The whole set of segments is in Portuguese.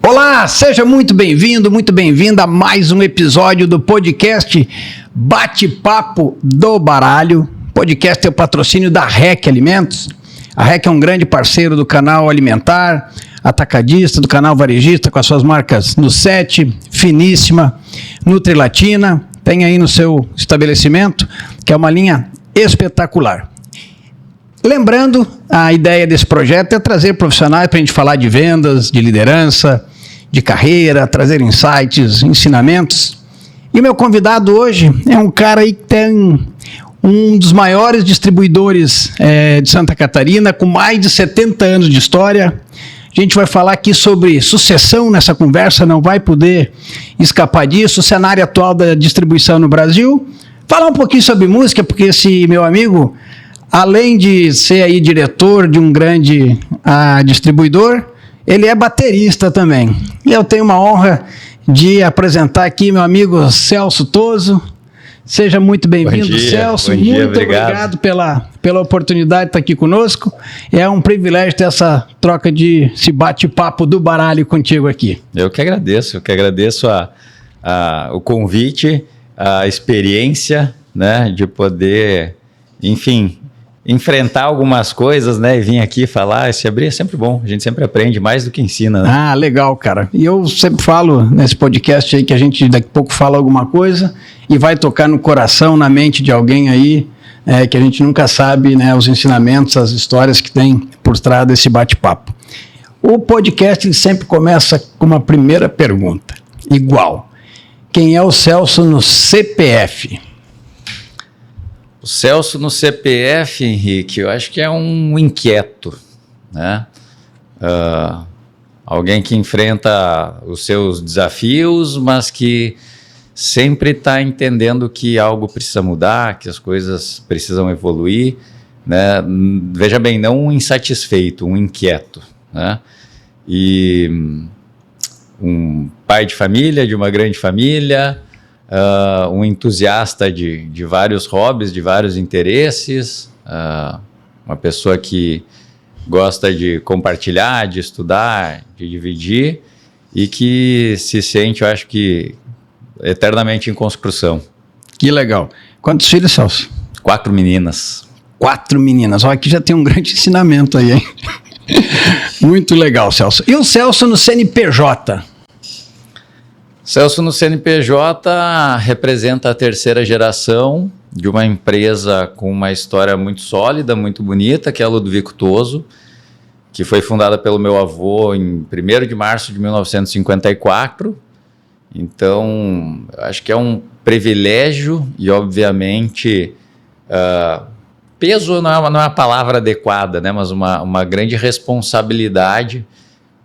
Olá, seja muito bem-vindo, muito bem-vinda a mais um episódio do podcast Bate-Papo do Baralho. O podcast é o patrocínio da REC Alimentos. A REC é um grande parceiro do canal alimentar, atacadista, do canal varejista, com as suas marcas Nusete, Finíssima, Nutrilatina. Tem aí no seu estabelecimento, que é uma linha espetacular. Lembrando, a ideia desse projeto é trazer profissionais para a gente falar de vendas, de liderança, de carreira, trazer insights, ensinamentos. E o meu convidado hoje é um cara aí que tem um dos maiores distribuidores de Santa Catarina, com mais de 70 anos de história. A gente vai falar aqui sobre sucessão nessa conversa, não vai poder escapar disso, o cenário atual da distribuição no Brasil. Falar um pouquinho sobre música, porque esse meu amigo, além de ser aí diretor de um grande distribuidor, ele é baterista também. E eu tenho uma honra de apresentar aqui meu amigo Celso Toso. Seja muito bem-vindo, Celso. Muito obrigado pela oportunidade de estar aqui conosco. É um privilégio ter essa troca esse bate-papo do baralho contigo aqui. Eu que agradeço o convite, a experiência, né, de poder, enfim, enfrentar algumas coisas, né, e vir aqui falar, se abrir é sempre bom, a gente sempre aprende mais do que ensina, né? Ah, legal, cara. E eu sempre falo nesse podcast aí que a gente daqui a pouco fala alguma coisa e vai tocar no coração, na mente de alguém aí, que a gente nunca sabe, né, os ensinamentos, as histórias que tem por trás desse bate-papo. O podcast ele sempre começa com uma primeira pergunta, igual. Quem é o Celso no CPF? O Celso no CPF, Henrique, eu acho que é um inquieto, né? Alguém que enfrenta os seus desafios, mas que sempre está entendendo que algo precisa mudar, que as coisas precisam evoluir, né? Veja bem, não um insatisfeito, um inquieto, né? E um pai de família, de uma grande família, um entusiasta de vários hobbies, de vários interesses, uma pessoa que gosta de compartilhar, de estudar, de dividir e que se sente, eu acho que, eternamente em construção. Que legal. Quantos filhos, Celso? 4 meninas. 4 meninas. Olha, aqui já tem um grande ensinamento aí, hein? Muito legal, Celso. E o Celso no CNPJ? Celso no CNPJ representa a terceira geração de uma empresa com uma história muito sólida, muito bonita, que é a Ludovico Toso, que foi fundada pelo meu avô em 1º de março de 1954. Então, acho que é um privilégio e, obviamente, peso não é uma palavra adequada, né, mas uma grande responsabilidade,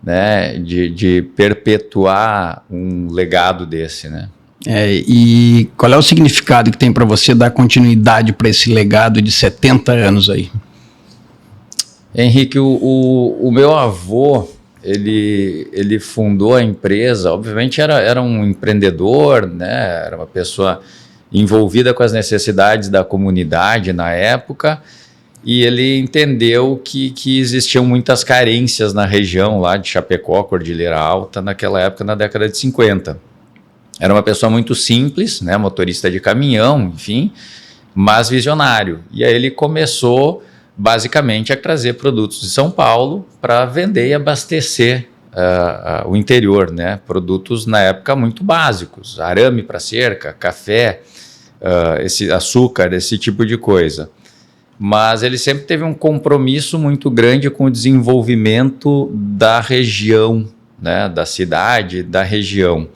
né, de perpetuar um legado desse, né? E qual é o significado que tem para você dar continuidade para esse legado de 70 anos aí? Henrique, o meu avô, ele fundou a empresa, obviamente era um empreendedor, né, era uma pessoa envolvida com as necessidades da comunidade na época, e ele entendeu que existiam muitas carências na região lá de Chapecó, Cordilheira Alta, naquela época, na década de 50. Era uma pessoa muito simples, né, motorista de caminhão, enfim, mas visionário. E aí ele começou, basicamente, a trazer produtos de São Paulo para vender e abastecer o interior, né? Produtos, na época, muito básicos, arame para cerca, café, açúcar, esse tipo de coisa. Mas ele sempre teve um compromisso muito grande com o desenvolvimento da região, né, da cidade, da região.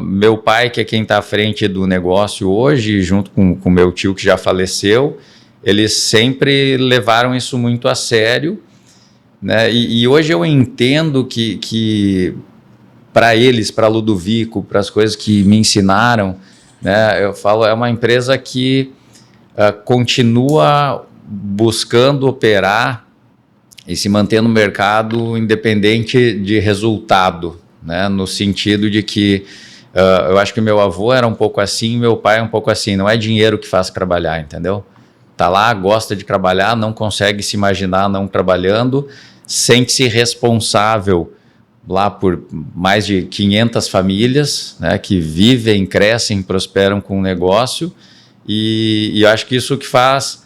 Meu pai, que é quem está à frente do negócio hoje, junto com meu tio que já faleceu, eles sempre levaram isso muito a sério, né? E hoje eu entendo que para eles, para Ludovico, para as coisas que me ensinaram, né? Eu falo, é uma empresa que continua buscando operar e se manter no mercado independente de resultado, né? No sentido de que eu acho que meu avô era um pouco assim, meu pai é um pouco assim, não é dinheiro que faz trabalhar, entendeu? Tá lá, gosta de trabalhar, não consegue se imaginar não trabalhando, sente-se responsável lá por mais de 500 famílias, né, que vivem, crescem, prosperam com o negócio, e eu acho que isso que faz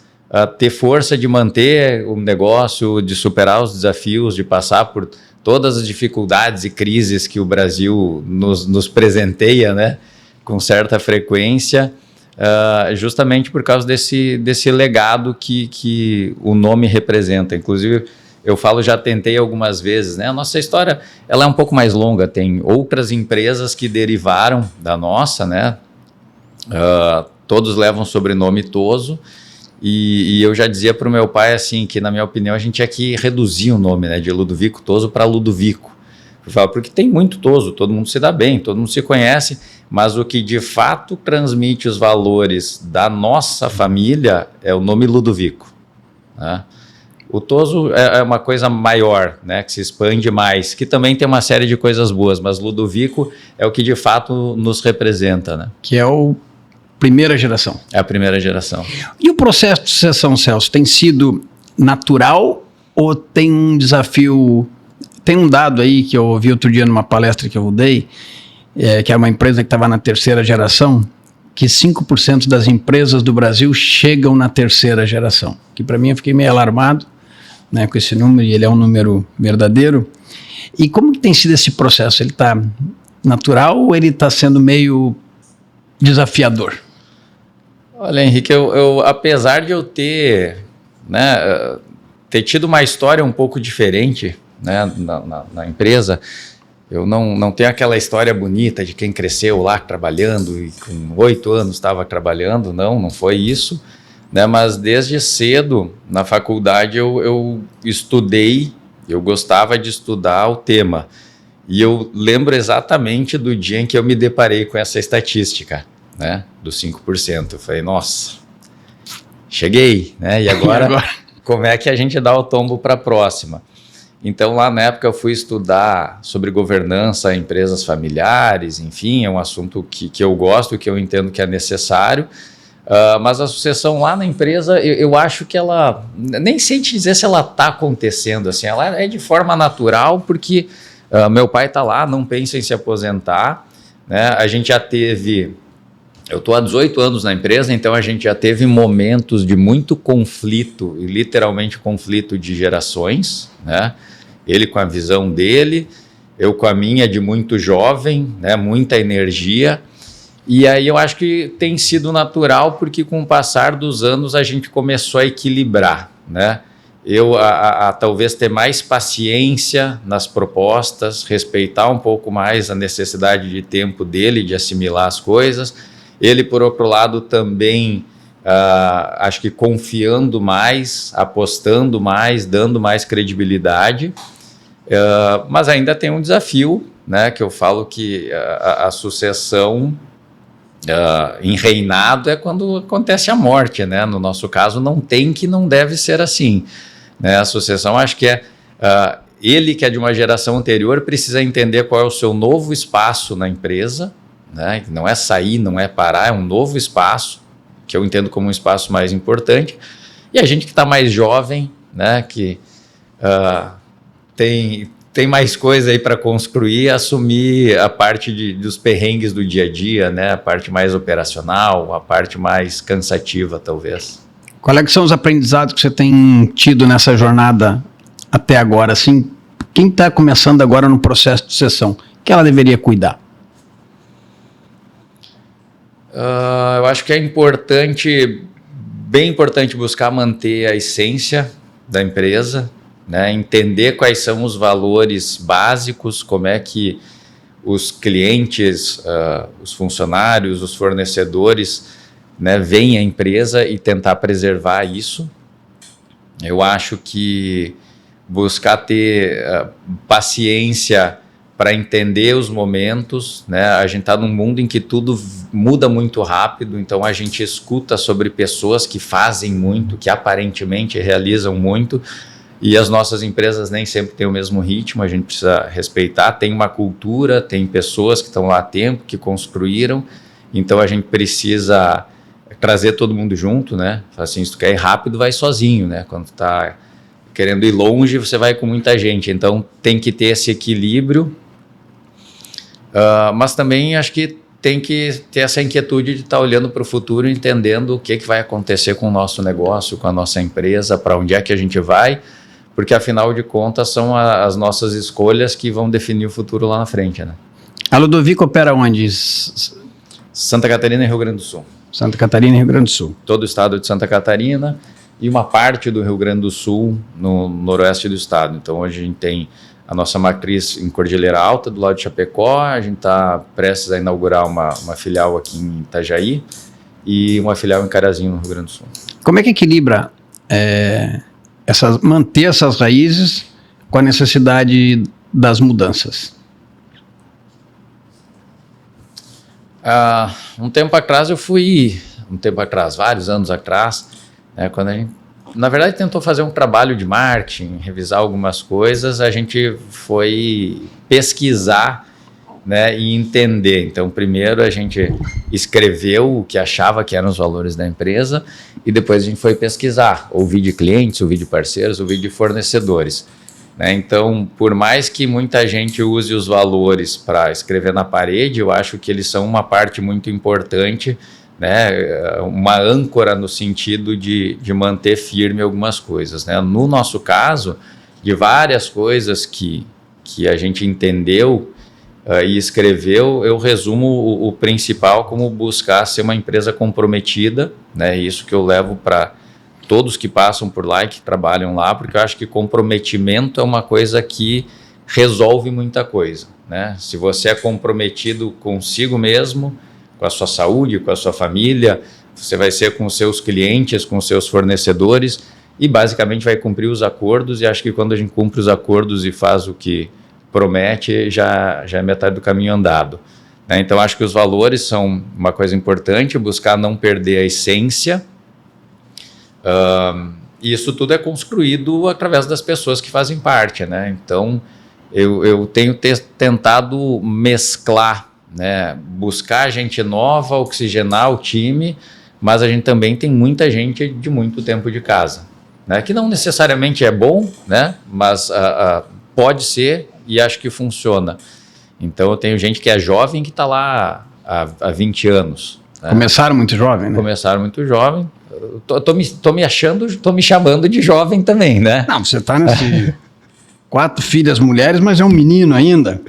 ter força de manter o negócio, de superar os desafios, de passar por todas as dificuldades e crises que o Brasil nos presenteia, né, com certa frequência, justamente por causa desse legado que o nome representa. Inclusive, eu falo, já tentei algumas vezes, né? A nossa história ela é um pouco mais longa, tem outras empresas que derivaram da nossa, né? Todos levam o sobrenome Toso, e eu já dizia para o meu pai assim, que na minha opinião a gente tinha que reduzir o nome, né, de Ludovico Toso para Ludovico. Eu falo, porque tem muito Toso, todo mundo se dá bem, todo mundo se conhece, mas o que de fato transmite os valores da nossa família é o nome Ludovico, né? O Toso é uma coisa maior, né, que se expande mais, que também tem uma série de coisas boas, mas Ludovico é o que de fato nos representa, né? Que é o primeira geração. É a primeira geração. E o processo de sucessão, Celso, tem sido natural ou tem um desafio? Tem um dado aí que eu ouvi outro dia numa palestra que eu dei, que é uma empresa que estava na terceira geração, que 5% das empresas do Brasil chegam na terceira geração. Que para mim eu fiquei meio alarmado, né, com esse número, e ele é um número verdadeiro. E como que tem sido esse processo? Ele está natural ou ele está sendo meio desafiador? Olha, Henrique, eu apesar de eu ter, né, ter tido uma história um pouco diferente, né, na empresa, eu não tenho aquela história bonita de quem cresceu lá trabalhando e com 8 anos estava trabalhando, não foi isso, né, mas desde cedo na faculdade eu estudei, eu gostava de estudar o tema, e eu lembro exatamente do dia em que eu me deparei com essa estatística, né, dos 5%. Eu falei, nossa, cheguei, né, e agora como é que a gente dá o tombo para a próxima? Então, lá na época eu fui estudar sobre governança em empresas familiares, enfim, é um assunto que eu gosto, que eu entendo que é necessário, mas a sucessão lá na empresa, eu acho que ela, nem sei te dizer se ela está acontecendo assim, ela é de forma natural, porque meu pai está lá, não pensa em se aposentar, né? A gente já teve, eu estou há 18 anos na empresa, então a gente já teve momentos de muito conflito, e literalmente conflito de gerações, né? Ele com a visão dele, eu com a minha de muito jovem, né? Muita energia, e aí eu acho que tem sido natural, porque com o passar dos anos a gente começou a equilibrar, né? Eu a talvez ter mais paciência nas propostas, respeitar um pouco mais a necessidade de tempo dele, de assimilar as coisas. Ele, por outro lado, também acho que confiando mais, apostando mais, dando mais credibilidade, mas ainda tem um desafio, né, que eu falo que a sucessão em reinado é quando acontece a morte, né? No nosso caso não tem, que não deve ser assim, né? A sucessão, acho que ele que é de uma geração anterior precisa entender qual é o seu novo espaço na empresa, né? Não é sair, não é parar, é um novo espaço, que eu entendo como um espaço mais importante, e a gente que está mais jovem, né, que tem mais coisa aí para construir, assumir a parte dos perrengues do dia a dia, né, a parte mais operacional, a parte mais cansativa, talvez. Quais é que são os aprendizados que você tem tido nessa jornada até agora? Assim, quem está começando agora no processo de sucessão, que ela deveria cuidar? Eu acho que é importante, bem importante, buscar manter a essência da empresa, né? Entender quais são os valores básicos, como é que os clientes, os funcionários, os fornecedores, né, veem a empresa, e tentar preservar isso. Eu acho que buscar ter paciência para entender os momentos, né? A gente está num mundo em que tudo muda muito rápido, então a gente escuta sobre pessoas que fazem muito, que aparentemente realizam muito, e as nossas empresas nem sempre têm o mesmo ritmo, a gente precisa respeitar. Tem uma cultura, tem pessoas que estão lá há tempo, que construíram, então a gente precisa trazer todo mundo junto, né? Assim, se tu quer ir rápido, vai sozinho, né? Quando tu está querendo ir longe, você vai com muita gente, então tem que ter esse equilíbrio. Mas também acho que tem que ter essa inquietude de estar olhando para o futuro, entendendo o que vai acontecer com o nosso negócio, com a nossa empresa, para onde é que a gente vai, porque afinal de contas são as nossas escolhas que vão definir o futuro lá na frente, né? A Ludovico opera onde? Santa Catarina e Rio Grande do Sul. Santa Catarina e Rio Grande do Sul. Todo o estado de Santa Catarina e uma parte do Rio Grande do Sul no noroeste do estado. Então hoje a gente tem a nossa matriz em Cordilheira Alta, do lado de Chapecó. A gente está prestes a inaugurar uma filial aqui em Itajaí e uma filial em Carazinho, no Rio Grande do Sul. Como é que equilibra manter essas raízes com a necessidade das mudanças? Um tempo atrás, vários anos atrás, né, quando a gente, na verdade, tentou fazer um trabalho de marketing, revisar algumas coisas, a gente foi pesquisar, né, e entender. Então, primeiro a gente escreveu o que achava que eram os valores da empresa e depois a gente foi pesquisar, ouvir de clientes, ouvir de parceiros, ouvir de fornecedores. Né? Então, por mais que muita gente use os valores para escrever na parede, eu acho que eles são uma parte muito importante, né? Uma âncora no sentido de manter firme algumas coisas. Né? No nosso caso, de várias coisas que a gente entendeu e escreveu, eu resumo o principal como buscar ser uma empresa comprometida, né? Isso que eu levo para todos que passam por lá e que trabalham lá, porque eu acho que comprometimento é uma coisa que resolve muita coisa, né? Se você é comprometido consigo mesmo, com a sua saúde, com a sua família, você vai ser com os seus clientes, com os seus fornecedores e basicamente vai cumprir os acordos, e acho que quando a gente cumpre os acordos e faz o que promete, já é metade do caminho andado. Né? Então acho que os valores são uma coisa importante, buscar não perder a essência. E isso tudo é construído através das pessoas que fazem parte, né? Então eu tenho tentado mesclar, né? Buscar gente nova, oxigenar o time, mas a gente também tem muita gente de muito tempo de casa, né? Que não necessariamente é bom, né? Mas pode ser e acho que funciona. Então eu tenho gente que é jovem que está lá há 20 anos. Né? Começaram muito jovem, né? Começaram muito jovem. Tô me chamando de jovem também, né? Não, você está nesse 4 filhas mulheres, mas é um menino ainda.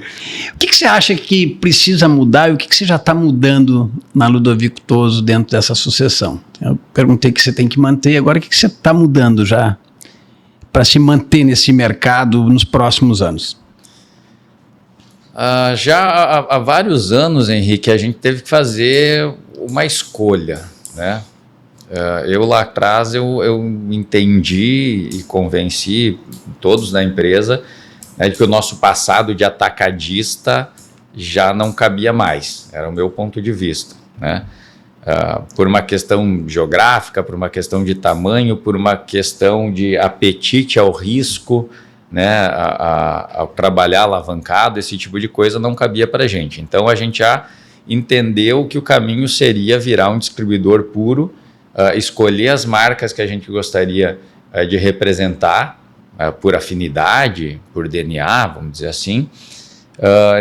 O que você acha que precisa mudar e o que você já está mudando na Ludovico Toso dentro dessa sucessão? Eu perguntei que você tem que manter, agora o que você está mudando já para se manter nesse mercado nos próximos anos? Já há vários anos, Henrique, a gente teve que fazer uma escolha, né? Eu lá atrás eu entendi e convenci todos da empresa, né, de que o nosso passado de atacadista já não cabia mais, era o meu ponto de vista, né? Por uma questão geográfica, por uma questão de tamanho, por uma questão de apetite ao risco, né, ao trabalhar alavancado, esse tipo de coisa não cabia para a gente. Então a gente já entendeu que o caminho seria virar um distribuidor puro, escolher as marcas que a gente gostaria de representar, por afinidade, por DNA, vamos dizer assim.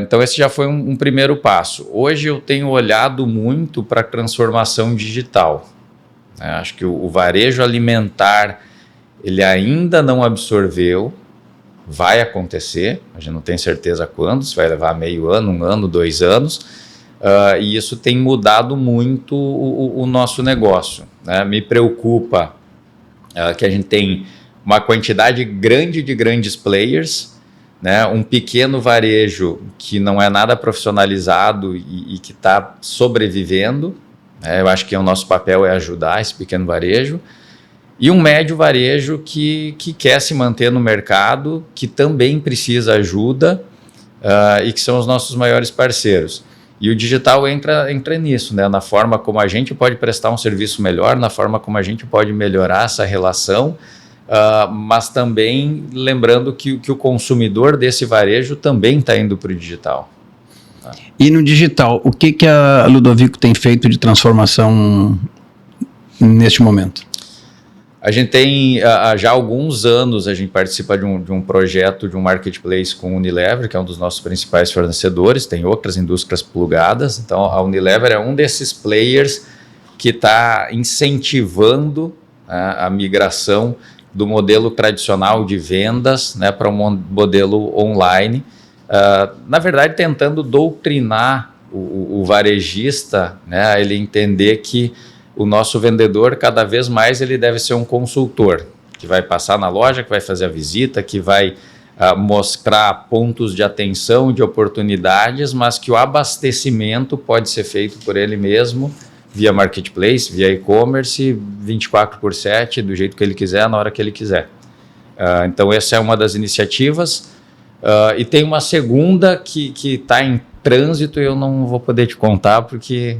Então esse já foi um primeiro passo. Hoje eu tenho olhado muito para a transformação digital. Acho que o varejo alimentar ele ainda não absorveu, vai acontecer, a gente não tem certeza quando, se vai levar meio ano, 1 ano, 2 anos, e isso tem mudado muito o nosso negócio. Né? Me preocupa que a gente tem uma quantidade grande de grandes players, né? Um pequeno varejo que não é nada profissionalizado e que está sobrevivendo. Né? Eu acho que o nosso papel é ajudar esse pequeno varejo. E um médio varejo que quer se manter no mercado, que também precisa ajuda, e que são os nossos maiores parceiros. E o digital entra nisso, né? Na forma como a gente pode prestar um serviço melhor, na forma como a gente pode melhorar essa relação, mas também lembrando que o consumidor desse varejo também está indo para o digital. E no digital, o que a Ludovico tem feito de transformação neste momento? A gente tem, já há alguns anos, a gente participa de um projeto, de um marketplace com a Unilever, que é um dos nossos principais fornecedores, tem outras indústrias plugadas, então a Unilever é um desses players que está incentivando a migração do modelo tradicional de vendas, né, para um modelo online, na verdade tentando doutrinar o varejista, né, a ele entender que o nosso vendedor, cada vez mais, ele deve ser um consultor, que vai passar na loja, que vai fazer a visita, que vai mostrar pontos de atenção, de oportunidades, mas que o abastecimento pode ser feito por ele mesmo, via marketplace, via e-commerce, 24/7, do jeito que ele quiser, na hora que ele quiser. Então, essa é uma das iniciativas. E tem uma segunda que está em trânsito e eu não vou poder te contar, porque...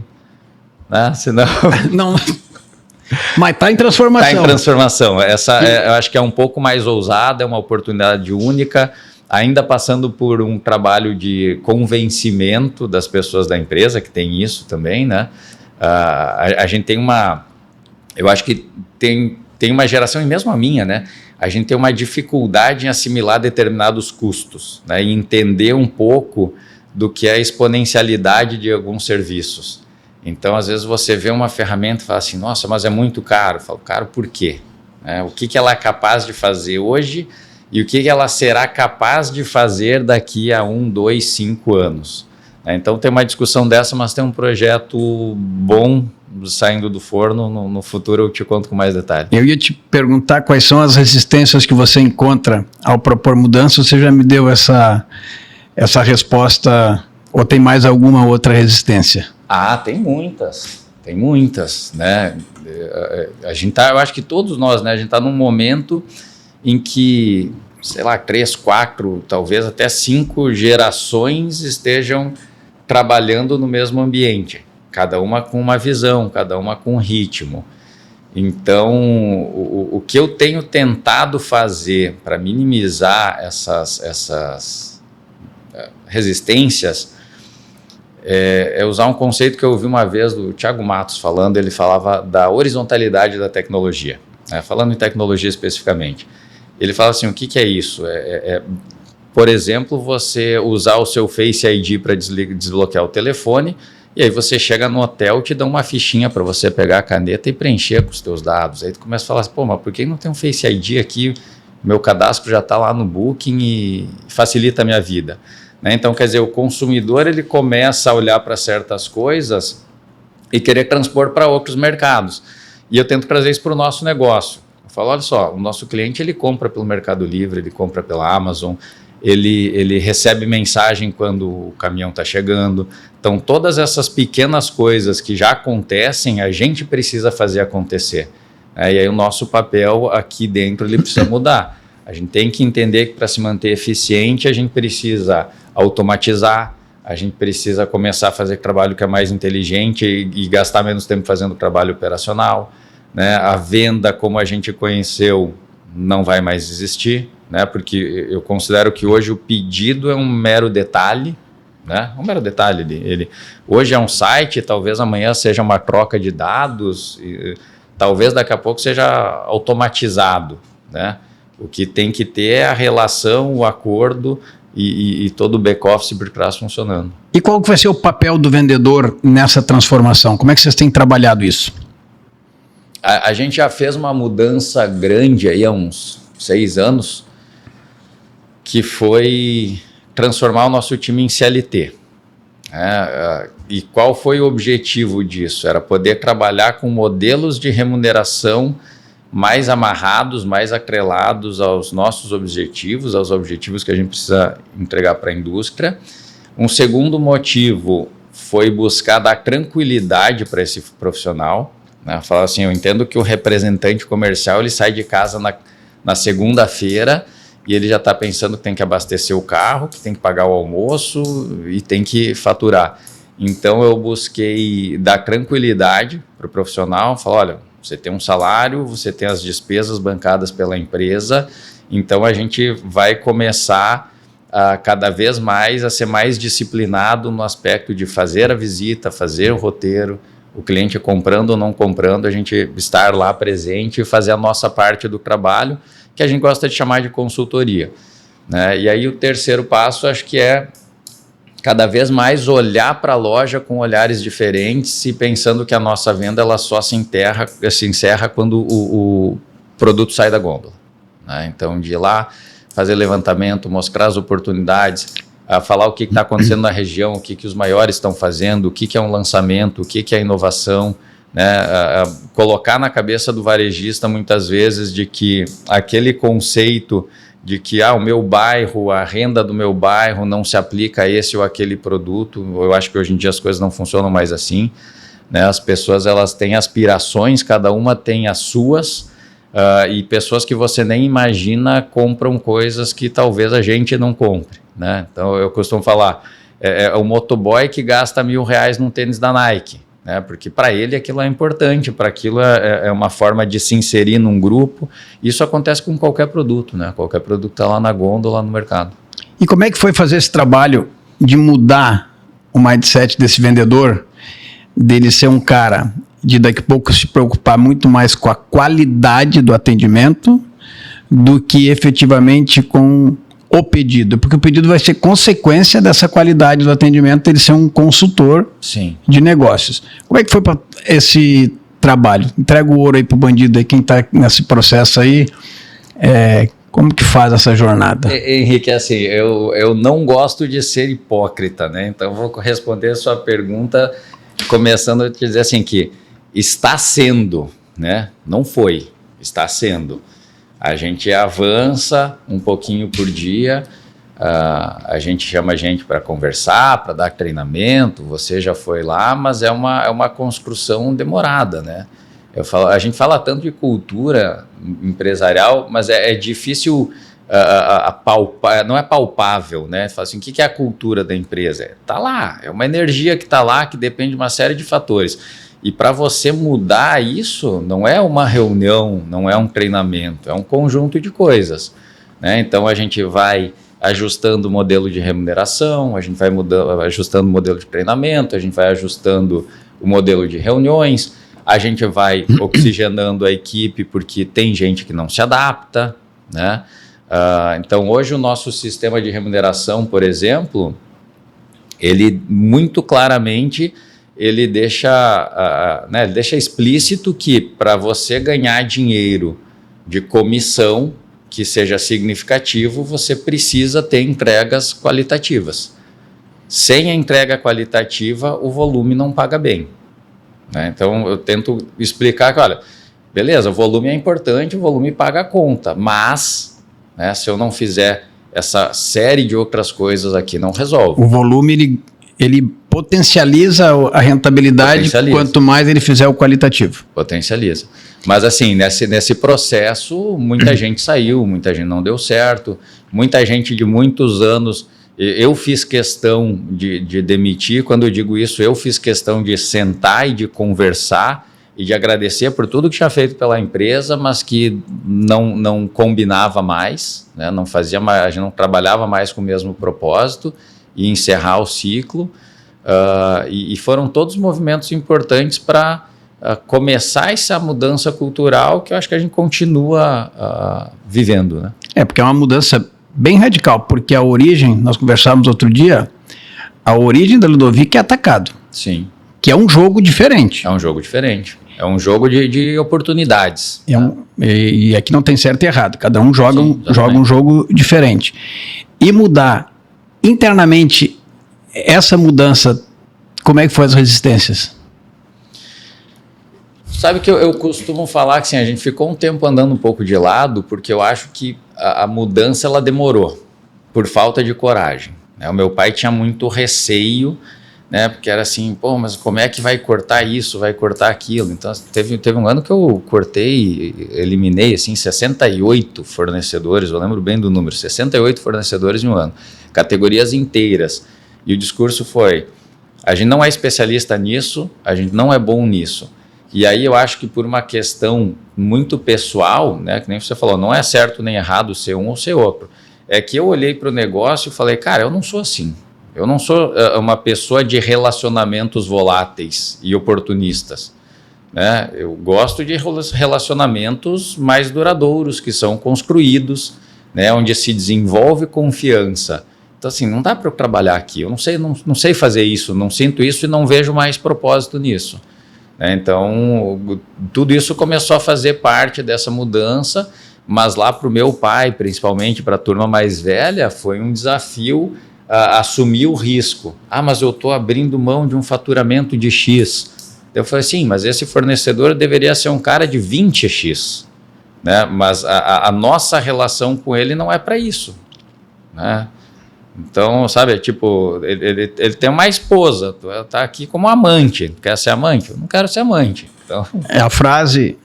senão... Não, mas está em transformação. Está em transformação. Essa eu acho que é um pouco mais ousada, é uma oportunidade única, ainda passando por um trabalho de convencimento das pessoas da empresa, que tem isso também, né? A gente tem eu acho que tem uma geração, e mesmo a minha, né? A gente tem uma dificuldade em assimilar determinados custos, né? E entender um pouco do que é a exponencialidade de alguns serviços. Então, às vezes você vê uma ferramenta e fala assim, nossa, mas é muito caro. Eu falo, caro por quê? O que ela é capaz de fazer hoje e o que ela será capaz de fazer daqui a 1, 2, 5 anos. Então, tem uma discussão dessa, mas tem um projeto bom saindo do forno. No futuro eu te conto com mais detalhes. Eu ia te perguntar quais são as resistências que você encontra ao propor mudança. Você já me deu essa resposta, ou tem mais alguma outra resistência? Tem muitas, né? A gente eu acho que todos nós, né? A gente está num momento em que, sei lá, 3, 4, talvez até 5 gerações estejam trabalhando no mesmo ambiente, cada uma com uma visão, cada uma com um ritmo. Então, o que eu tenho tentado fazer para minimizar essas resistências é usar um conceito que eu ouvi uma vez do Thiago Matos falando. Ele falava da horizontalidade da tecnologia, né? Falando em tecnologia especificamente. Ele fala assim, o que é isso? Por exemplo, você usar o seu Face ID para desbloquear o telefone, e aí você chega no hotel, te dá uma fichinha para você pegar a caneta e preencher com os teus dados. Aí tu começa a falar assim, pô, mas por que não tem um Face ID aqui? Meu cadastro já está lá no Booking e facilita a minha vida. Então, quer dizer, o consumidor ele começa a olhar para certas coisas e querer transpor para outros mercados. E eu tento trazer isso para o nosso negócio. Eu falo, olha só, o nosso cliente ele compra pelo Mercado Livre, ele compra pela Amazon, ele recebe mensagem quando o caminhão está chegando. Então, todas essas pequenas coisas que já acontecem, a gente precisa fazer acontecer. E aí o nosso papel aqui dentro ele precisa mudar. A gente tem que entender que para se manter eficiente, a gente precisa automatizar, a gente precisa começar a fazer trabalho que é mais inteligente e gastar menos tempo fazendo trabalho operacional, né? A venda, como a gente conheceu, não vai mais existir, né? Porque eu considero que hoje o pedido é um mero detalhe, né? Um mero detalhe. Hoje é um site, talvez amanhã seja uma troca de dados, talvez daqui a pouco seja automatizado, né? O que tem que ter é a relação, o acordo e todo o back-office por trás funcionando. E qual que vai ser o papel do vendedor nessa transformação? Como é que vocês têm trabalhado isso? A gente já fez uma mudança grande aí há uns 6 anos, que foi transformar o nosso time em CLT. E qual foi o objetivo disso? Era poder trabalhar com modelos de remuneração mais amarrados, mais atrelados aos nossos objetivos, aos objetivos que a gente precisa entregar para a indústria. Um segundo motivo foi buscar dar tranquilidade para esse profissional, né? Falar assim, eu entendo que o representante comercial ele sai de casa na segunda-feira e ele já está pensando que tem que abastecer o carro, que tem que pagar o almoço e tem que faturar. Então eu busquei dar tranquilidade para o profissional, falar, olha, você tem um salário, você tem as despesas bancadas pela empresa, então a gente vai começar cada vez mais a ser mais disciplinado no aspecto de fazer a visita, fazer o roteiro, o cliente comprando ou não comprando, a gente estar lá presente e fazer a nossa parte do trabalho, que a gente gosta de chamar de consultoria, né? E aí o terceiro passo, acho que é cada vez mais olhar para a loja com olhares diferentes e pensando que a nossa venda ela só se encerra quando o produto sai da gôndola, né? Então, de ir lá, fazer levantamento, mostrar as oportunidades, falar o que está acontecendo na região, o que os maiores estão fazendo, o que é um lançamento, o que é inovação, né? Colocar na cabeça do varejista muitas vezes de que aquele conceito de que o meu bairro, a renda do meu bairro não se aplica a esse ou aquele produto. Eu acho que hoje em dia as coisas não funcionam mais assim, né? As pessoas elas têm aspirações, cada uma tem as suas, e pessoas que você nem imagina compram coisas que talvez a gente não compre, né? Então eu costumo falar, é o motoboy que gasta R$1.000 num tênis da Nike, né? Porque para ele aquilo é importante, para aquilo é uma forma de se inserir num grupo. Isso acontece com qualquer produto, né? Qualquer produto está lá na gôndola, no mercado. E como é que foi fazer esse trabalho de mudar o mindset desse vendedor, dele ser um cara de daqui a pouco se preocupar muito mais com a qualidade do atendimento do que efetivamente com o pedido? Porque o pedido vai ser consequência dessa qualidade do atendimento, ele ser um consultor Sim. de negócios. Como é que foi para esse trabalho? Entrega o ouro aí pro bandido aí, quem está nesse processo aí, como que faz essa jornada? Henrique, assim, eu não gosto de ser hipócrita, né? Então eu vou responder a sua pergunta começando a te dizer assim que está sendo, né? Não foi, está sendo. A gente avança um pouquinho por dia, a gente chama a gente para conversar, para dar treinamento, você já foi lá, mas é uma construção demorada, né? A gente fala tanto de cultura empresarial, mas é difícil palpar, não é palpável, né? Fala assim, o que é a cultura da empresa? Está lá, é uma energia que está lá, que depende de uma série de fatores. E para você mudar isso, não é uma reunião, não é um treinamento, é um conjunto de coisas, né? Então a gente vai ajustando o modelo de remuneração, a gente vai ajustando o modelo de treinamento, a gente vai ajustando o modelo de reuniões, a gente vai oxigenando a equipe porque tem gente que não se adapta, né? Então hoje o nosso sistema de remuneração, por exemplo, ele muito claramente ele deixa explícito que para você ganhar dinheiro de comissão que seja significativo, você precisa ter entregas qualitativas. Sem a entrega qualitativa, o volume não paga bem, né? Então eu tento explicar que, olha, beleza, o volume é importante, o volume paga a conta, mas, né, se eu não fizer essa série de outras coisas aqui, não resolve. O volume, ele potencializa a rentabilidade quanto mais ele fizer o qualitativo. Potencializa. Mas assim, nesse processo, muita gente saiu, muita gente não deu certo, muita gente de muitos anos, eu fiz questão de demitir. Quando eu digo isso, eu fiz questão de sentar e de conversar e de agradecer por tudo que tinha feito pela empresa, mas que não combinava mais, né? Não fazia mais, a gente não trabalhava mais com o mesmo propósito, e encerrar o ciclo. E foram todos movimentos importantes para começar essa mudança cultural que eu acho que a gente continua vivendo, né? Porque é uma mudança bem radical, porque a origem, nós conversávamos outro dia, a origem da Ludovic é atacado. Sim. Que é um jogo diferente. É um jogo diferente. É um jogo de oportunidades. E aqui não tem certo e errado, cada um joga um jogo diferente. E mudar internamente, essa mudança, como é que foi as resistências? Sabe que eu costumo falar que assim, a gente ficou um tempo andando um pouco de lado, porque eu acho que a mudança ela demorou, por falta de coragem, né? O meu pai tinha muito receio né? Porque era assim, pô, mas como é que vai cortar isso, vai cortar aquilo? Então, teve um ano que eu cortei, eliminei, assim, 68 fornecedores, eu lembro bem do número, 68 fornecedores em um ano, categorias inteiras. E o discurso foi, a gente não é especialista nisso, a gente não é bom nisso. E aí eu acho que por uma questão muito pessoal, né, que nem você falou, não é certo nem errado ser um ou ser outro, é que eu olhei para o negócio e falei, cara, eu não sou assim. Eu não sou uma pessoa de relacionamentos voláteis e oportunistas, né? Eu gosto de relacionamentos mais duradouros, que são construídos, né? Onde se desenvolve confiança. Então, assim, não dá para eu trabalhar aqui. Eu não sei fazer isso, não sinto isso e não vejo mais propósito nisso, né? Então, tudo isso começou a fazer parte dessa mudança, mas lá para o meu pai, principalmente para a turma mais velha, foi um desafio assumir o risco. Ah, mas eu estou abrindo mão de um faturamento de X. Eu falei assim, mas esse fornecedor deveria ser um cara de 20x, né? Mas a nossa relação com ele não é para isso, né? Então, sabe, tipo, ele tem uma esposa, tá aqui como amante, quer ser amante? Eu não quero ser amante. Então... A frase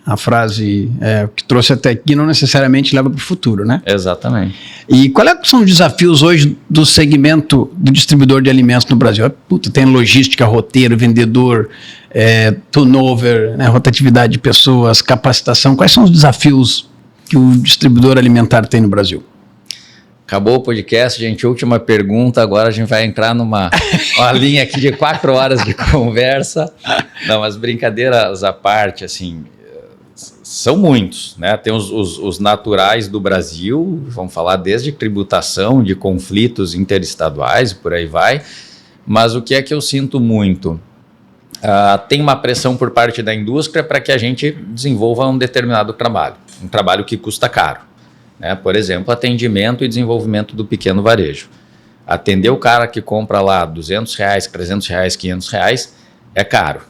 que trouxe até aqui não necessariamente leva para o futuro, né? Exatamente. E quais são os desafios hoje do segmento do distribuidor de alimentos no Brasil? Tem logística, roteiro, vendedor, turnover, né, rotatividade de pessoas, capacitação. Quais são os desafios que o distribuidor alimentar tem no Brasil? Acabou o podcast, gente. Última pergunta. Agora a gente vai entrar numa linha aqui de 4 horas de conversa. Não, mas brincadeiras à parte, assim, são muitos, né? Tem os naturais do Brasil, vamos falar desde tributação, de conflitos interestaduais e por aí vai. Mas o que é que eu sinto muito? Tem uma pressão por parte da indústria para que a gente desenvolva um determinado trabalho, um trabalho que custa caro. Né? Por exemplo, atendimento e desenvolvimento do pequeno varejo. Atender o cara que compra lá R$200, R$300, R$500 é caro.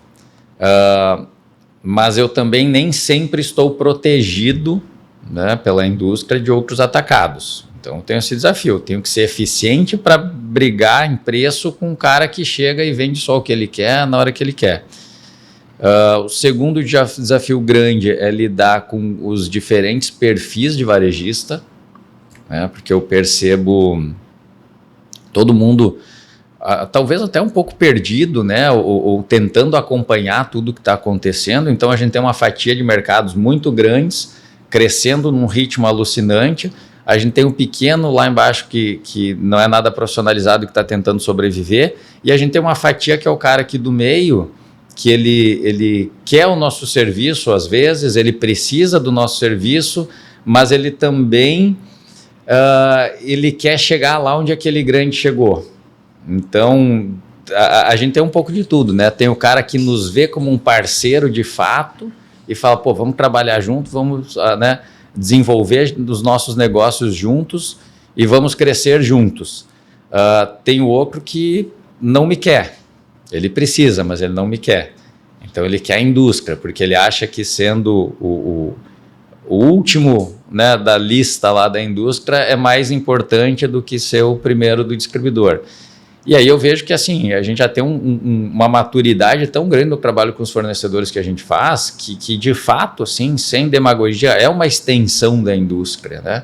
Mas eu também nem sempre estou protegido, né, pela indústria de outros atacados. Então eu tenho esse desafio, eu tenho que ser eficiente para brigar em preço com um cara que chega e vende só o que ele quer na hora que ele quer. O segundo desafio grande é lidar com os diferentes perfis de varejista, né, porque eu percebo todo mundo, talvez até um pouco perdido, né, ou tentando acompanhar tudo que está acontecendo. Então a gente tem uma fatia de mercados muito grandes, crescendo num ritmo alucinante. A gente tem um pequeno lá embaixo que não é nada profissionalizado, que está tentando sobreviver, e a gente tem uma fatia que é o cara aqui do meio, que ele quer o nosso serviço às vezes, ele precisa do nosso serviço, mas ele também ele quer chegar lá onde aquele grande chegou. Então a gente tem um pouco de tudo, né? Tem o cara que nos vê como um parceiro de fato e fala, pô, vamos trabalhar junto, vamos né, desenvolver os nossos negócios juntos e vamos crescer juntos. Tem o outro que não me quer. Ele precisa, mas ele não me quer. Então ele quer a indústria, porque ele acha que sendo o último, né, da lista lá da indústria é mais importante do que ser o primeiro do distribuidor. E aí eu vejo que assim, a gente já tem uma maturidade tão grande no trabalho com os fornecedores que a gente faz, que de fato, assim, sem demagogia, é uma extensão da indústria, né?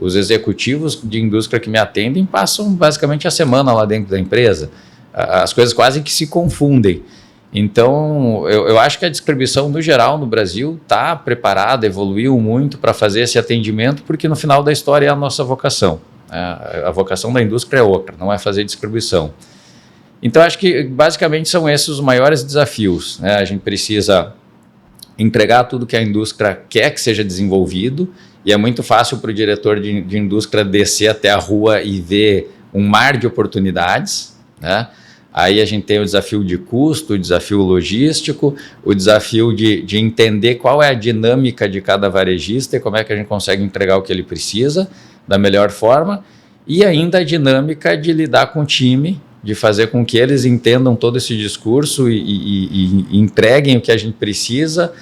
Os executivos de indústria que me atendem passam basicamente a semana lá dentro da empresa. As coisas quase que se confundem. Então, eu acho que a distribuição, no geral, no Brasil, está preparada, evoluiu muito para fazer esse atendimento, porque no final da história é a nossa vocação. A vocação da indústria é outra, não é fazer distribuição. Então, acho que basicamente são esses os maiores desafios, né? A gente precisa entregar tudo que a indústria quer que seja desenvolvido, e é muito fácil para o diretor de indústria descer até a rua e ver um mar de oportunidades, né? Aí a gente tem o desafio de custo, o desafio logístico, o desafio de entender qual é a dinâmica de cada varejista e como é que a gente consegue entregar o que ele precisa da melhor forma, e ainda a dinâmica de lidar com o time, de fazer com que eles entendam todo esse discurso e entreguem o que a gente precisa,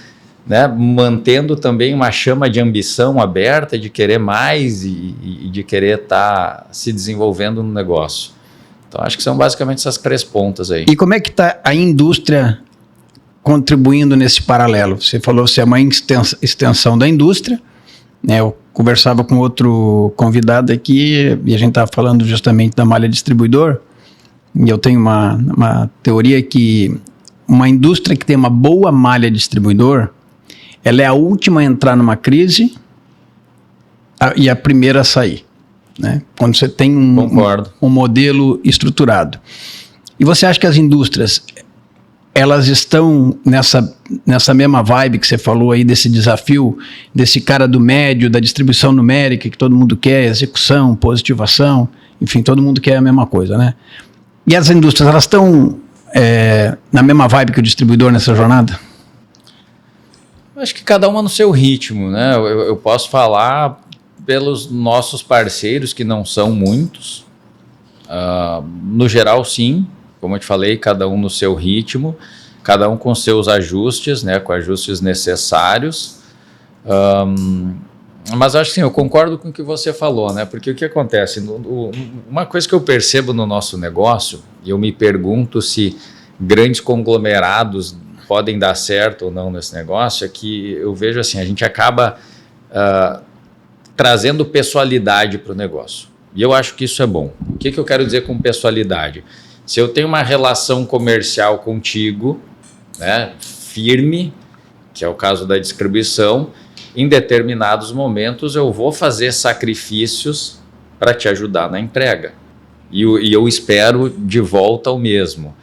né, mantendo também uma chama de ambição aberta, de querer mais e de querer estar se desenvolvendo no negócio. Então, acho que são basicamente essas 3 pontas aí. E como é que está a indústria contribuindo nesse paralelo? Você falou que você é uma extensão da indústria, né? Eu conversava com outro convidado aqui e a gente estava falando justamente da malha distribuidor, e eu tenho uma teoria que uma indústria que tem uma boa malha distribuidor, ela é a última a entrar numa crise e a primeira a sair, né? Quando você tem um modelo estruturado. E você acha que as indústrias, elas estão nessa mesma vibe que você falou aí, desse desafio, desse cara do médio, da distribuição numérica, que todo mundo quer, execução, positivação, enfim, todo mundo quer a mesma coisa, né? E as indústrias, elas estão na mesma vibe que o distribuidor nessa jornada? Acho que cada uma no seu ritmo, né? Eu posso falar pelos nossos parceiros, que não são muitos. No geral, sim. Como eu te falei, cada um no seu ritmo, cada um com seus ajustes, né? Com ajustes necessários. Mas acho que sim, eu concordo com o que você falou, né? Porque o que acontece? Uma coisa que eu percebo no nosso negócio, e eu me pergunto se grandes conglomerados podem dar certo ou não nesse negócio, é que eu vejo assim, a gente acaba trazendo pessoalidade para o negócio. E eu acho que isso é bom. O que eu quero dizer com pessoalidade? Se eu tenho uma relação comercial contigo, né, firme, que é o caso da distribuição, em determinados momentos eu vou fazer sacrifícios para te ajudar na entrega. E eu espero de volta o mesmo.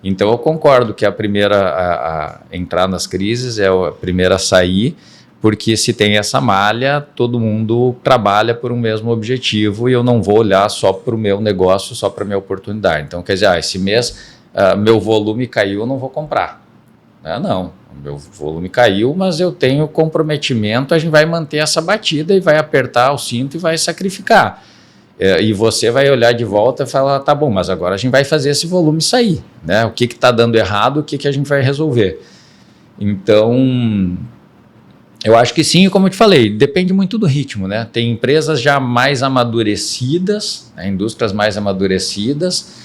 Então eu concordo que a primeira a entrar nas crises é a primeira a sair, porque se tem essa malha, todo mundo trabalha por um mesmo objetivo e eu não vou olhar só para o meu negócio, só para a minha oportunidade. Então, quer dizer, esse mês meu volume caiu, eu não vou comprar. Não, meu volume caiu, mas eu tenho comprometimento, a gente vai manter essa batida e vai apertar o cinto e vai sacrificar. E você vai olhar de volta e falar, tá bom, mas agora a gente vai fazer esse volume sair, né? O que está dando errado, o que a gente vai resolver? Então, eu acho que sim, como eu te falei, depende muito do ritmo, né? Tem empresas já mais amadurecidas, né? Indústrias mais amadurecidas,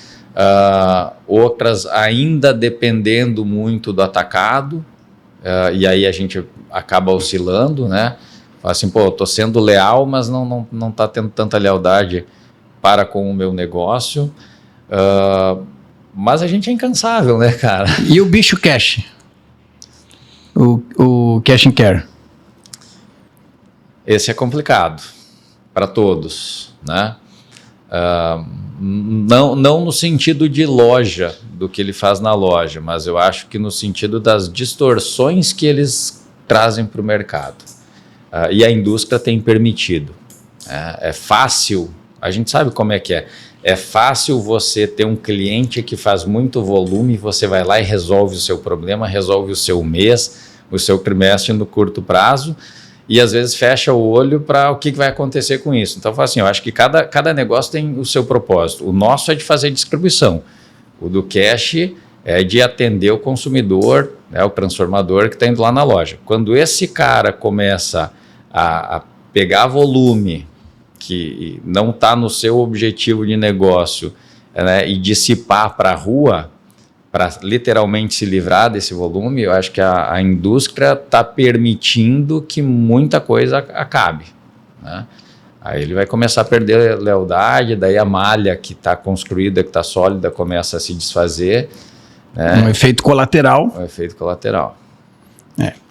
outras ainda dependendo muito do atacado, e aí a gente acaba oscilando, né? Fala assim, pô, eu tô sendo leal, mas não tá tendo tanta lealdade para com o meu negócio, mas a gente é incansável, né, cara? E o bicho cash? O cash and care? Esse é complicado para todos, né? Não no sentido de loja, do que ele faz na loja, mas eu acho que no sentido das distorções que eles trazem para o mercado. E a indústria tem permitido. É fácil, a gente sabe como é que é. É fácil você ter um cliente que faz muito volume, você vai lá e resolve o seu problema, resolve o seu mês, o seu trimestre no curto prazo, e às vezes fecha o olho para o que vai acontecer com isso. Então, assim, eu acho que cada negócio tem o seu propósito. O nosso é de fazer distribuição. O do cash é de atender o consumidor, né, o transformador que está indo lá na loja. Quando esse cara começa a pegar volume que não está no seu objetivo de negócio, né, e dissipar para a rua, para literalmente se livrar desse volume, eu acho que a indústria está permitindo que muita coisa acabe, né? Aí ele vai começar a perder lealdade, daí a malha que está construída, que está sólida, começa a se desfazer. Né? Um efeito colateral. Um efeito colateral.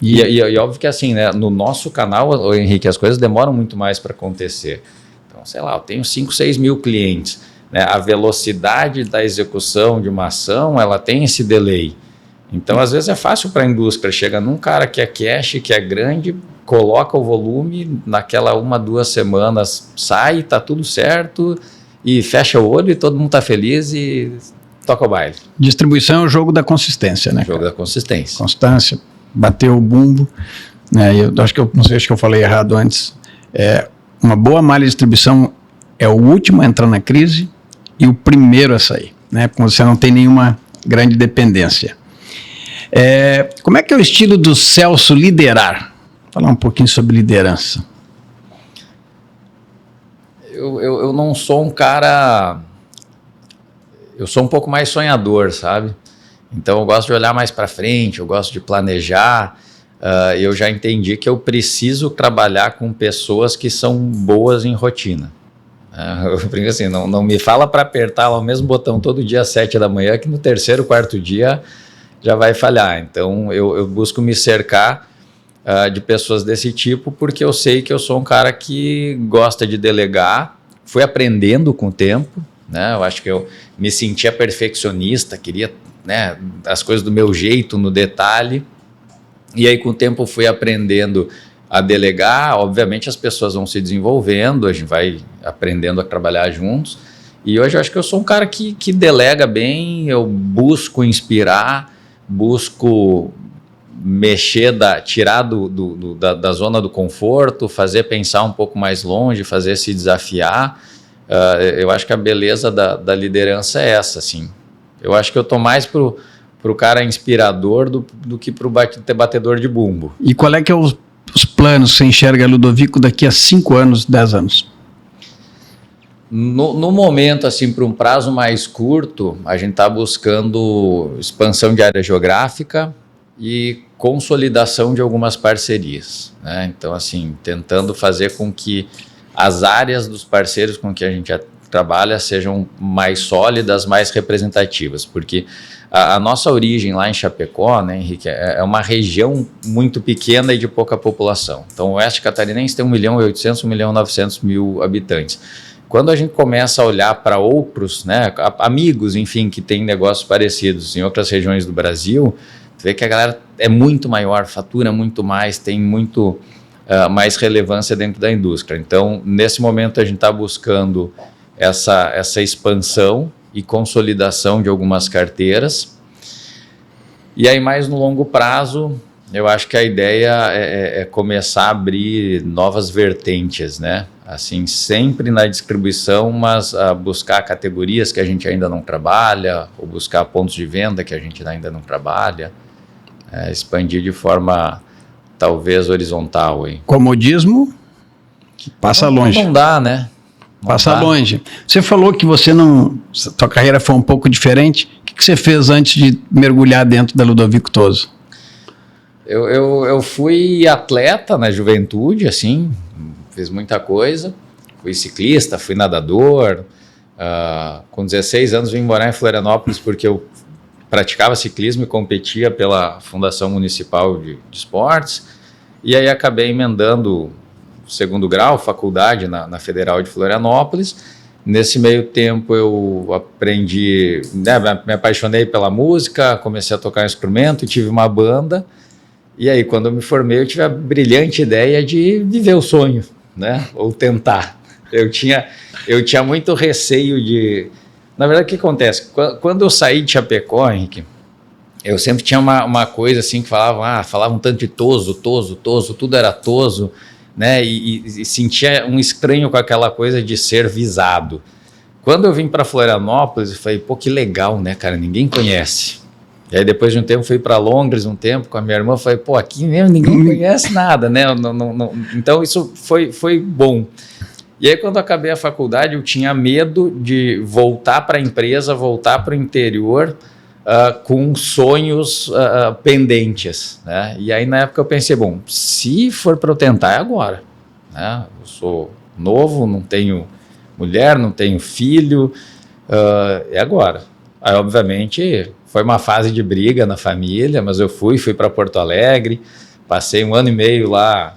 E óbvio que assim, né, no nosso canal, Henrique, as coisas demoram muito mais para acontecer. Então, sei lá, eu tenho 5, 6 mil clientes. Né? A velocidade da execução de uma ação, ela tem esse delay. Então, às vezes é fácil para a indústria. Chega num cara que é cash, que é grande, coloca o volume, naquela 1, 2 semanas sai, tá tudo certo, e fecha o olho e todo mundo tá feliz e toca o baile. Distribuição é o jogo da consistência, né? O jogo da consistência. Constância, bateu o bumbo. Né? Eu acho que não sei, acho que eu falei errado antes. Uma boa malha de distribuição é o último a entrar na crise e o primeiro a sair, né? Porque você não tem nenhuma grande dependência. Como é que é o estilo do Celso liderar? Falar um pouquinho sobre liderança. Eu não sou um cara... eu sou um pouco mais sonhador, sabe? Então eu gosto de olhar mais para frente, eu gosto de planejar. Eu já entendi que eu preciso trabalhar com pessoas que são boas em rotina. Eu brinco assim, não me fala para apertar lá o mesmo botão todo dia às 7 da manhã, que no terceiro, quarto dia já vai falhar. Então eu busco me cercar de pessoas desse tipo, porque eu sei que eu sou um cara que gosta de delegar, fui aprendendo com o tempo, né? Eu acho que eu me sentia perfeccionista, queria, né, as coisas do meu jeito, no detalhe, e aí com o tempo fui aprendendo a delegar. Obviamente as pessoas vão se desenvolvendo, a gente vai aprendendo a trabalhar juntos, e hoje eu acho que eu sou um cara que delega bem, eu busco inspirar, busco mexer, tirar da zona do conforto, fazer pensar um pouco mais longe, fazer se desafiar. Eu acho que a beleza da liderança é essa, assim. Eu acho que eu tô mais pro cara inspirador do que pro batedor de bumbo. E qual é que é os planos que você enxerga, Ludovico, daqui a 5 anos, 10 anos? No momento, assim, para um prazo mais curto, a gente está buscando expansão de área geográfica e consolidação de algumas parcerias, né? Então, assim, tentando fazer com que as áreas dos parceiros com que a gente trabalha sejam mais sólidas, mais representativas, porque a nossa origem lá em Chapecó, né, Henrique, é uma região muito pequena e de pouca população. Então, o Oeste Catarinense tem 1.800.000, 1.900.000 habitantes. Quando a gente começa a olhar para outros, né, amigos, enfim, que têm negócios parecidos em outras regiões do Brasil, você vê que a galera é muito maior, fatura muito mais, tem muito mais relevância dentro da indústria. Então, nesse momento, a gente está buscando essa expansão e consolidação de algumas carteiras. E aí, mais no longo prazo, eu acho que a ideia é começar a abrir novas vertentes, né? Assim, sempre na distribuição, mas buscar categorias que a gente ainda não trabalha, ou buscar pontos de venda que a gente ainda não trabalha, expandir de forma talvez horizontal. Hein? Comodismo passa longe. Não dá, né? Passa longe. Você falou que tua carreira foi um pouco diferente. O que você fez antes de mergulhar dentro da Ludovico Toso? Eu fui atleta na juventude, assim, fiz muita coisa. Fui ciclista, fui nadador. Com 16 anos vim morar em Florianópolis porque eu praticava ciclismo e competia pela Fundação Municipal de Esportes. E aí acabei emendando segundo grau, faculdade na Federal de Florianópolis. Nesse meio tempo eu aprendi, né, me apaixonei pela música, comecei a tocar instrumento, tive uma banda. E aí, quando eu me formei, eu tive a brilhante ideia de viver o sonho, né? Ou tentar. Eu tinha muito receio de... Na verdade, o que acontece? Quando eu saí de Chapecó, Henrique, eu sempre tinha uma coisa assim que falavam tanto de Toso, tudo era Toso, né? E sentia um estranho com aquela coisa de ser visado. Quando eu vim para Florianópolis, eu falei, pô, que legal, né, cara? Ninguém conhece. E aí depois de um tempo fui para Londres um tempo com a minha irmã, falei, pô, aqui mesmo ninguém conhece nada, né? Então isso foi bom. E aí quando eu acabei a faculdade eu tinha medo de voltar para a empresa, voltar para o interior com sonhos pendentes, né? E aí na época eu pensei, bom, se for para eu tentar é agora, né? Eu sou novo, não tenho mulher, não tenho filho, é agora. Aí obviamente... Foi uma fase de briga na família, mas eu fui para Porto Alegre, passei 1 ano e meio lá,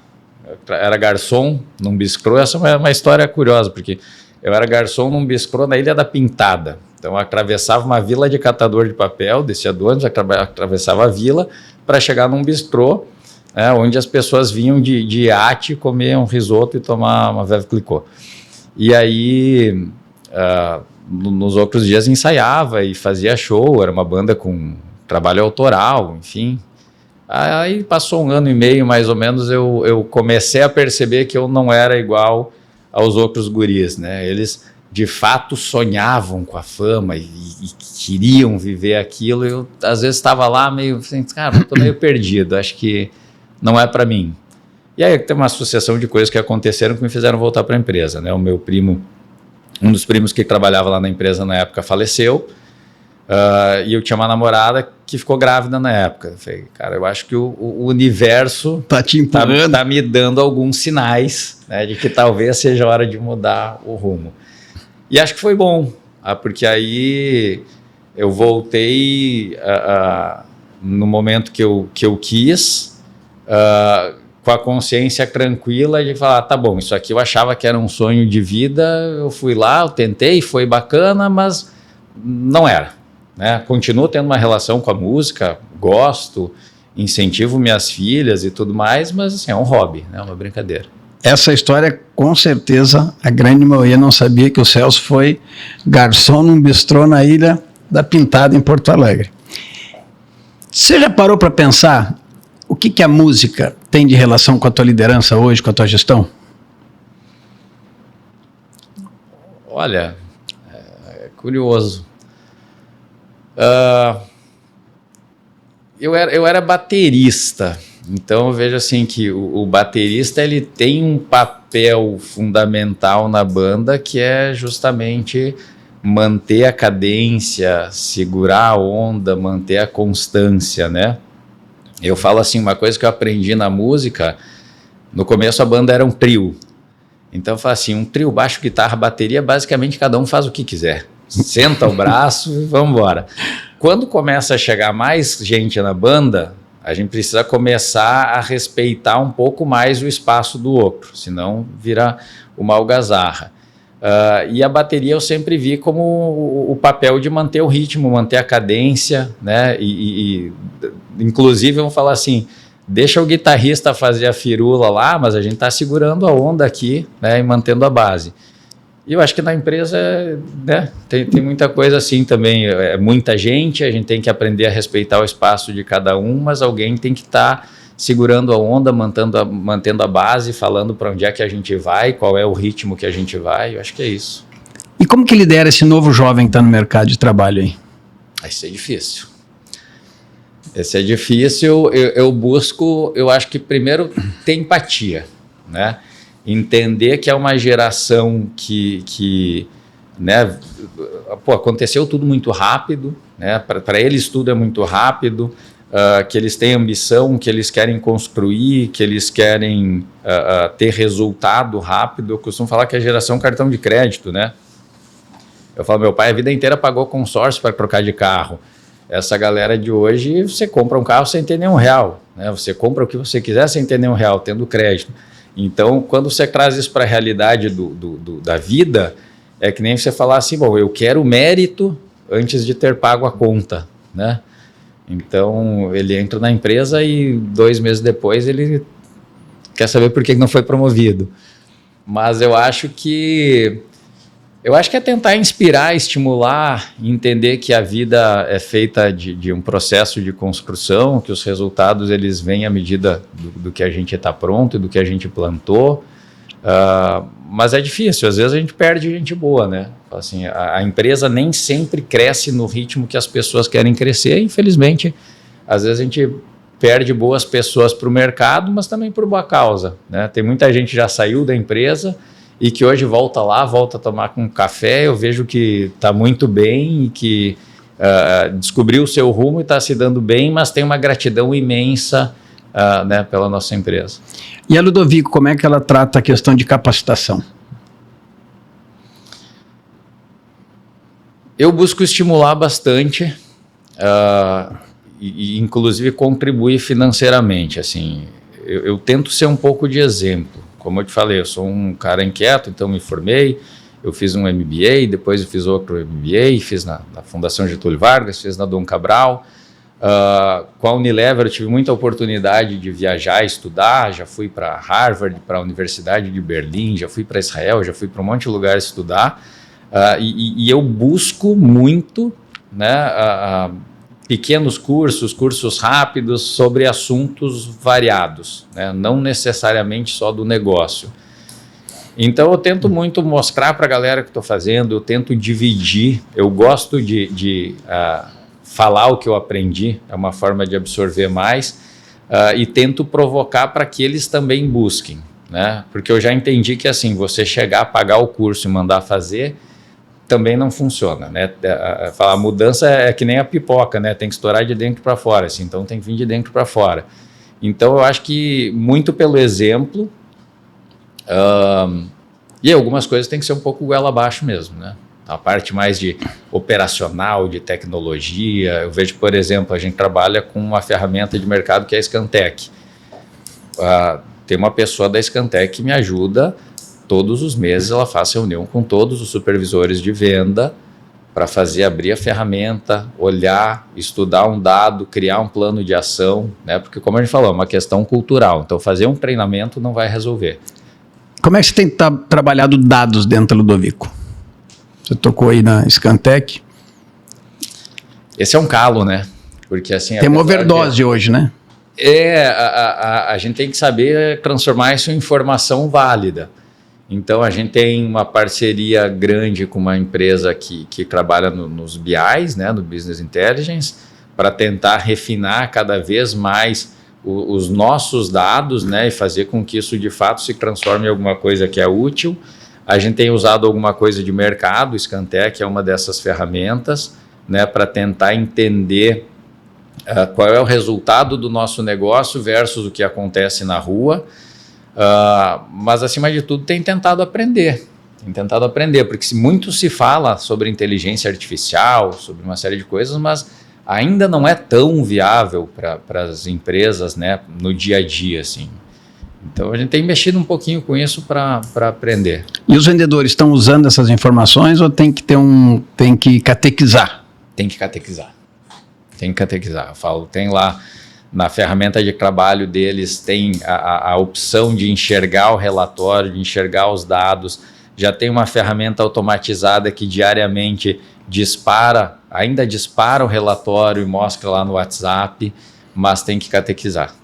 era garçom num bistrô. Essa é uma história curiosa, porque eu era garçom num bistrô na Ilha da Pintada. Então eu atravessava uma vila de catador de papel, descia do ônibus, atravessava a vila para chegar num bistrô, onde as pessoas vinham de iate comer um risoto e tomar uma Veuve Clicquot. E aí... nos outros dias ensaiava e fazia show, era uma banda com trabalho autoral, enfim. Aí passou 1 ano e meio, mais ou menos, eu comecei a perceber que eu não era igual aos outros guris, né? Eles, de fato, sonhavam com a fama e queriam viver aquilo. Eu, às vezes, estava lá meio assim, cara, estou meio perdido, acho que não é para mim. E aí tem uma sucessão de coisas que aconteceram que me fizeram voltar para a empresa, né? O meu primo... Um dos primos que trabalhava lá na empresa na época faleceu, E eu tinha uma namorada que ficou grávida na época. Eu falei, cara, eu acho que o universo tá te empurrando, tá me dando alguns sinais, né, de que talvez seja hora de mudar o rumo. E acho que foi bom, porque aí eu voltei no momento que eu quis, com a consciência tranquila de falar, tá bom, isso aqui eu achava que era um sonho de vida, eu fui lá, eu tentei, foi bacana, mas não era, né? Continuo tendo uma relação com a música, gosto, incentivo minhas filhas e tudo mais, mas assim, é um hobby, né? Uma brincadeira. Essa história, com certeza, a grande maioria não sabia que o Celso foi garçom num bistrô na Ilha da Pintada, em Porto Alegre. Você já parou para pensar o que a música tem de relação com a tua liderança hoje, com a tua gestão? Olha, é curioso. Eu era baterista, então eu vejo assim que o baterista ele tem um papel fundamental na banda que é justamente manter a cadência, segurar a onda, manter a constância, né? Eu falo assim, uma coisa que eu aprendi na música, no começo a banda era um trio. Então eu falo assim, um trio, baixo, guitarra, bateria, basicamente cada um faz o que quiser. Senta o braço e vamos embora. Quando começa a chegar mais gente na banda, a gente precisa começar a respeitar um pouco mais o espaço do outro, senão vira uma algazarra. E a bateria eu sempre vi como o papel de manter o ritmo, manter a cadência, né? Inclusive, vamos falar assim, deixa o guitarrista fazer a firula lá, mas a gente está segurando a onda aqui, né? E mantendo a base. E eu acho que na empresa, né, tem muita coisa assim também, é muita gente, a gente tem que aprender a respeitar o espaço de cada um, mas alguém tem que estar segurando a onda, mantendo a base, falando para onde é que a gente vai, qual é o ritmo que a gente vai, eu acho que é isso. E como que lidera esse novo jovem que está no mercado de trabalho aí? Isso é difícil. Esse é difícil, eu busco, eu acho que primeiro ter empatia, né? Entender que é uma geração que né, aconteceu tudo muito rápido, né? Para eles tudo é muito rápido, que eles têm ambição, que eles querem construir, que eles querem ter resultado rápido. Eu costumo falar que é a geração cartão de crédito, né? Eu falo, meu pai a vida inteira pagou consórcio para trocar de carro. Essa galera de hoje, você compra um carro sem ter nenhum real, né? Você compra o que você quiser sem ter nenhum real, tendo crédito. Então, quando você traz isso para a realidade da vida, é que nem você falar assim, bom, eu quero mérito antes de ter pago a conta, né? Então, ele entra na empresa e 2 meses depois ele quer saber por que não foi promovido. Mas eu acho que é tentar inspirar, estimular, entender que a vida é feita de um processo de construção, que os resultados eles vêm à medida do que a gente está pronto e do que a gente plantou. Mas é difícil, às vezes a gente perde gente boa, né? Assim, a empresa nem sempre cresce no ritmo que as pessoas querem crescer, infelizmente. Às vezes a gente perde boas pessoas para o mercado, mas também por boa causa, né? Tem muita gente que já saiu da empresa e que hoje volta lá, volta a tomar um café, eu vejo que está muito bem e que descobriu o seu rumo e está se dando bem, mas tem uma gratidão imensa né, pela nossa empresa. E a Ludovico, como é que ela trata a questão de capacitação? Eu busco estimular bastante e inclusive contribuir financeiramente. Assim, eu tento ser um pouco de exemplo. Como eu te falei, eu sou um cara inquieto, então me formei, eu fiz um MBA, depois eu fiz outro MBA, fiz na Fundação Getúlio Vargas, fiz na Dom Cabral. Com a Unilever eu tive muita oportunidade de viajar, estudar, já fui para Harvard, para a Universidade de Berlim, já fui para Israel, já fui para um monte de lugares estudar. E eu busco muito, né, pequenos cursos rápidos sobre assuntos variados, né? Não necessariamente só do negócio. Então eu tento muito mostrar para a galera que estou fazendo, eu tento dividir, eu gosto de falar o que eu aprendi, é uma forma de absorver mais, e tento provocar para que eles também busquem, né? Porque eu já entendi que assim, você chegar, pagar o curso e mandar fazer, também não funciona, né? A mudança é que nem a pipoca, né? Tem que estourar de dentro para fora, assim, então tem que vir de dentro para fora. Então eu acho que muito pelo exemplo, e algumas coisas tem que ser um pouco goela abaixo mesmo, né? A parte mais de operacional, de tecnologia. Eu vejo, por exemplo, a gente trabalha com uma ferramenta de mercado que é a Scantec. Tem uma pessoa da Scantec que me ajuda todos os meses, ela faz reunião com todos os supervisores de venda para abrir a ferramenta, olhar, estudar um dado, criar um plano de ação, né? Porque, como a gente falou, é uma questão cultural. Então, fazer um treinamento não vai resolver. Como é que você tem trabalhado dados dentro do Ludovico? Você tocou aí na Scantec. Esse é um calo, né? Porque assim... Tem uma overdose hoje, né? A gente tem que saber transformar isso em informação válida. Então, a gente tem uma parceria grande com uma empresa que trabalha nos BIs, né, no Business Intelligence, para tentar refinar cada vez mais os nossos dados, né, e fazer com que isso, de fato, se transforme em alguma coisa que é útil. A gente tem usado alguma coisa de mercado, o Scantec é uma dessas ferramentas, né, para tentar entender qual é o resultado do nosso negócio versus o que acontece na rua. Mas, acima de tudo, tem tentado aprender, porque muito se fala sobre inteligência artificial, sobre uma série de coisas, mas ainda não é tão viável para as empresas, né, no dia a dia, assim. Então, a gente tem mexido um pouquinho com isso para aprender. E os vendedores estão usando essas informações ou tem que catequizar? Tem que catequizar. Eu falo, tem lá na ferramenta de trabalho deles, tem a opção de enxergar o relatório, de enxergar os dados. Já tem uma ferramenta automatizada que diariamente ainda dispara o relatório e mostra lá no WhatsApp, mas tem que catequizar.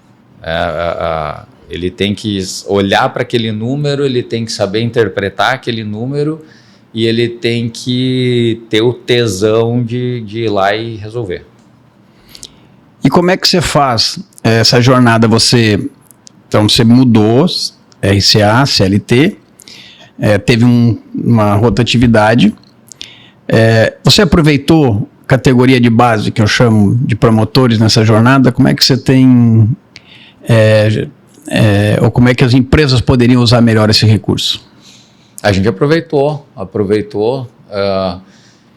Ele tem que olhar para aquele número, ele tem que saber interpretar aquele número e ele tem que ter o tesão de ir lá e resolver. E como é que você faz essa jornada? Então você mudou RCA, CLT, teve uma rotatividade. Você aproveitou categoria de base, que eu chamo de promotores nessa jornada? Como é que você tem... ou como é que as empresas poderiam usar melhor esse recurso? A gente aproveitou.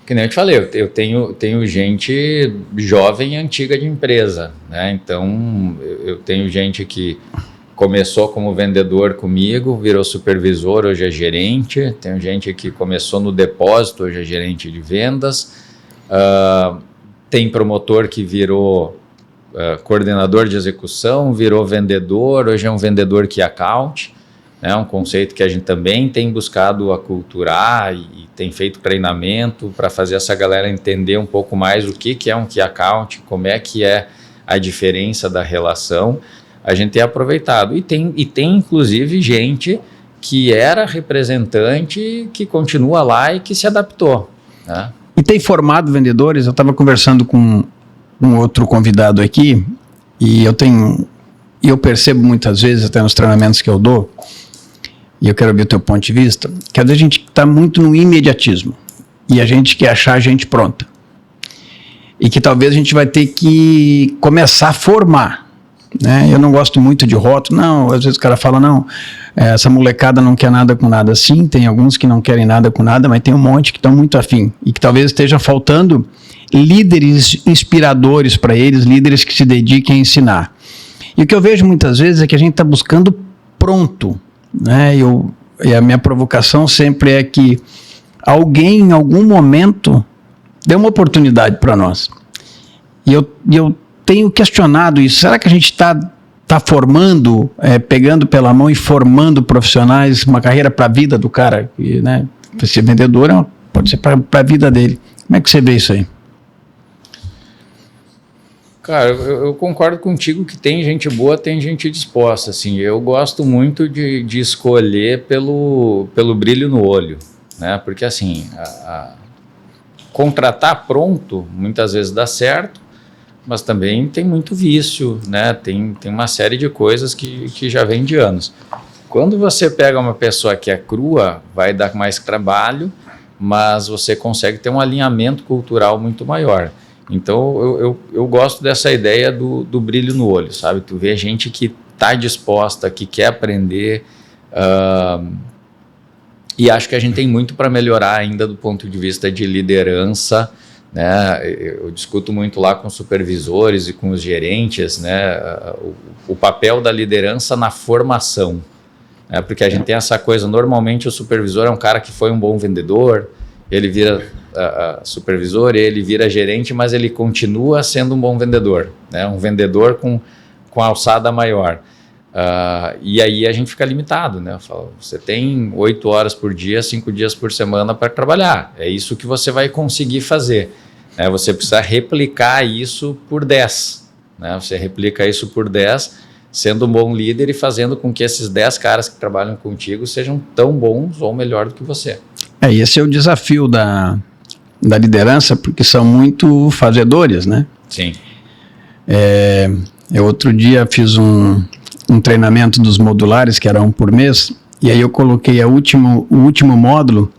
Que nem eu te falei, eu tenho gente jovem e antiga de empresa, né? Então, eu tenho gente que começou como vendedor comigo, virou supervisor, hoje é gerente. Tenho gente que começou no depósito, hoje é gerente de vendas. Tem promotor que virou coordenador de execução, virou vendedor, hoje é um vendedor key account. É um conceito que a gente também tem buscado aculturar e tem feito treinamento para fazer essa galera entender um pouco mais o que é um key account, como é que é a diferença da relação. A gente tem aproveitado. E tem inclusive gente que era representante, que continua lá e que se adaptou, né? E tem formado vendedores? Eu estava conversando com um outro convidado aqui e eu percebo muitas vezes, até nos treinamentos que eu dou, e eu quero ouvir o teu ponto de vista, que às vezes a gente está muito no imediatismo e a gente quer achar a gente pronta. E que talvez a gente vai ter que começar a formar, né? Eu não gosto muito de rótulo, não, às vezes o cara fala, não, essa molecada não quer nada com nada. Sim, tem alguns que não querem nada com nada, mas tem um monte que estão muito afim e que talvez esteja faltando líderes inspiradores para eles, líderes que se dediquem a ensinar. E o que eu vejo muitas vezes é que a gente está buscando pronto, né? E a minha provocação sempre é que alguém em algum momento dê uma oportunidade para nós. E eu tenho questionado isso. Será que a gente está formando, pegando pela mão e formando profissionais, uma carreira para a vida do cara? E, né, ser vendedor pode ser para a vida dele. Como é que você vê isso aí? Cara, eu concordo contigo que tem gente boa, tem gente disposta, assim. Eu gosto muito de escolher pelo brilho no olho, né? Porque, assim, contratar pronto muitas vezes dá certo, mas também tem muito vício, né? Tem uma série de coisas que já vem de anos. Quando você pega uma pessoa que é crua, vai dar mais trabalho, mas você consegue ter um alinhamento cultural muito maior. Então, eu gosto dessa ideia do brilho no olho, sabe? Tu vê gente que está disposta, que quer aprender, e acho que a gente tem muito para melhorar ainda do ponto de vista de liderança, né? Eu discuto muito lá com os supervisores e com os gerentes, né? O papel da liderança na formação, né? Porque a gente tem essa coisa, normalmente o supervisor é um cara que foi um bom vendedor, ele vira supervisor, ele vira gerente, mas ele continua sendo um bom vendedor, né? Um vendedor com alçada maior. E aí a gente fica limitado, né? Eu falo, você tem 8 horas por dia, 5 dias por semana para trabalhar. É isso que você vai conseguir fazer. Você precisa replicar isso por 10. Né? Você replica isso por 10, sendo um bom líder e fazendo com que esses 10 caras que trabalham contigo sejam tão bons ou melhor do que você. Esse é o desafio da liderança, porque são muito fazedores, né? Sim. Eu outro dia fiz um treinamento dos modulares, que era um por mês, e aí eu coloquei o último módulo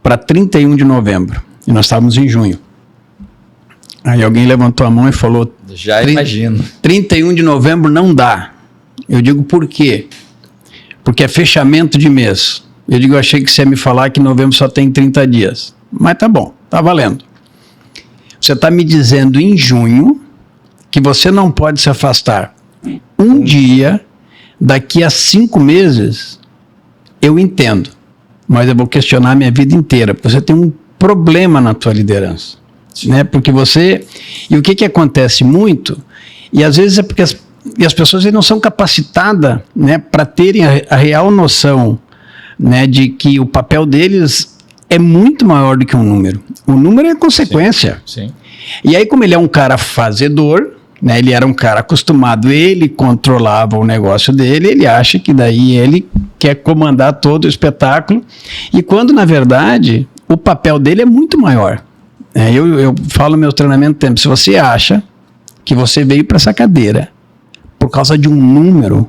para 31 de novembro, e nós estávamos em junho. Aí alguém levantou a mão e falou... Já imagino. 31 de novembro não dá. Eu digo, por quê? Porque é fechamento de mês. Eu digo, eu achei que você ia me falar que novembro só tem 30 dias. Mas tá bom, tá valendo. Você está me dizendo em junho que você não pode se afastar um dia, daqui a 5 meses, eu entendo. Mas eu vou questionar a minha vida inteira, porque você tem um problema na tua liderança. Né? Porque você... E o que acontece muito, e às vezes é porque as pessoas não são capacitadas, né, para terem a real noção, né, de que o papel deles é muito maior do que um número. O número é consequência. Sim. E aí, como ele é um cara fazedor, né, ele era um cara acostumado, ele controlava o negócio dele, ele acha que daí ele quer comandar todo o espetáculo, e quando, na verdade, o papel dele é muito maior. Eu falo no meu treinamento tempo, se você acha que você veio para essa cadeira por causa de um número,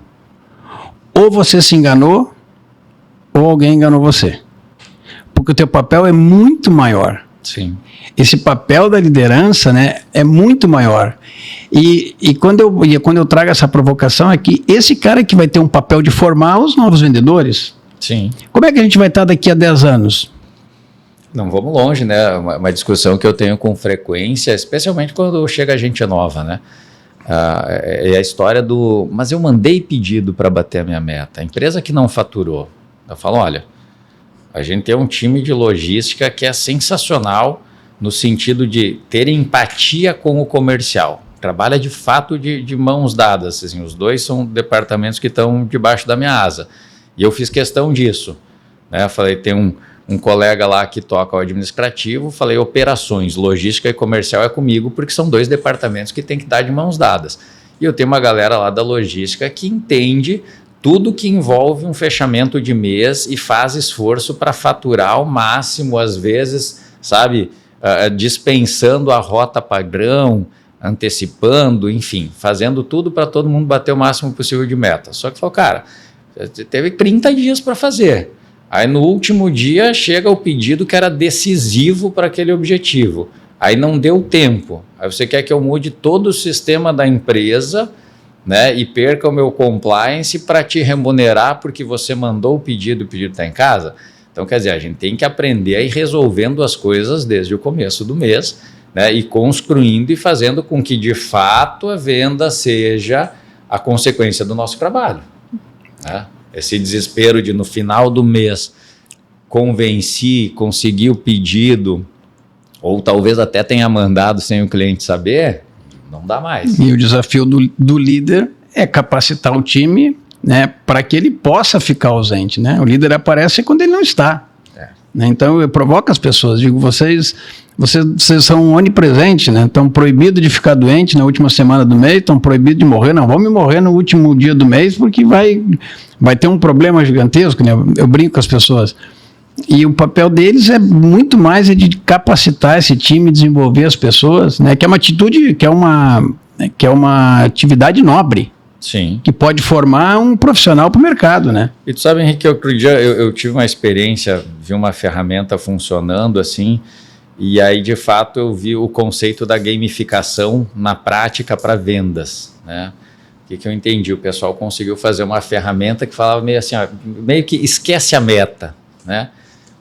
ou você se enganou, ou alguém enganou você. Porque o teu papel é muito maior. Sim. Esse papel da liderança, né, é muito maior. E quando eu trago essa provocação é que esse cara que vai ter um papel de formar os novos vendedores, sim. Como é que a gente vai estar daqui a 10 anos? Não vamos longe, né? Uma discussão que eu tenho com frequência, especialmente quando chega gente nova, né? É a história do... Mas eu mandei pedido para bater a minha meta. A empresa que não faturou. Eu falo, olha, a gente tem um time de logística que é sensacional no sentido de ter empatia com o comercial. Trabalha de fato de mãos dadas. Assim, os dois são departamentos que estão debaixo da minha asa. E eu fiz questão disso. Né? Eu falei, tem um colega lá que toca o administrativo, falei, operações, logística e comercial é comigo, porque são 2 departamentos que tem que dar de mãos dadas. E eu tenho uma galera lá da logística que entende tudo que envolve um fechamento de mês e faz esforço para faturar ao máximo, às vezes, sabe, dispensando a rota padrão, antecipando, enfim, fazendo tudo para todo mundo bater o máximo possível de meta. Só que falou, cara, teve 30 dias para fazer. Aí no último dia chega o pedido que era decisivo para aquele objetivo. Aí não deu tempo. Aí você quer que eu mude todo o sistema da empresa, né, e perca o meu compliance para te remunerar porque você mandou o pedido está em casa? Então, quer dizer, a gente tem que aprender a ir resolvendo as coisas desde o começo do mês, né, e construindo e fazendo com que, de fato, a venda seja a consequência do nosso trabalho. Né? Esse desespero de, no final do mês, conseguir o pedido, ou talvez até tenha mandado sem o cliente saber, não dá mais. E o desafio do líder é capacitar o time, né, para que ele possa ficar ausente. Né? O líder aparece quando ele não está. Né? Então eu provoco as pessoas, digo, vocês são onipresentes, né? Estão proibidos de ficar doente na última semana do mês, estão proibidos de morrer, não vamos morrer no último dia do mês porque vai ter um problema gigantesco, né? Eu brinco com as pessoas. E o papel deles é muito mais de capacitar esse time, desenvolver as pessoas, né? Que é uma atitude, que é uma atividade nobre. Sim. que pode formar um profissional para o mercado, né? E tu sabe, Henrique, outro dia eu tive uma experiência, vi uma ferramenta funcionando assim, e aí de fato eu vi o conceito da gamificação na prática para vendas, né? O que eu entendi? O pessoal conseguiu fazer uma ferramenta que falava meio assim, ó, meio que esquece a meta, né?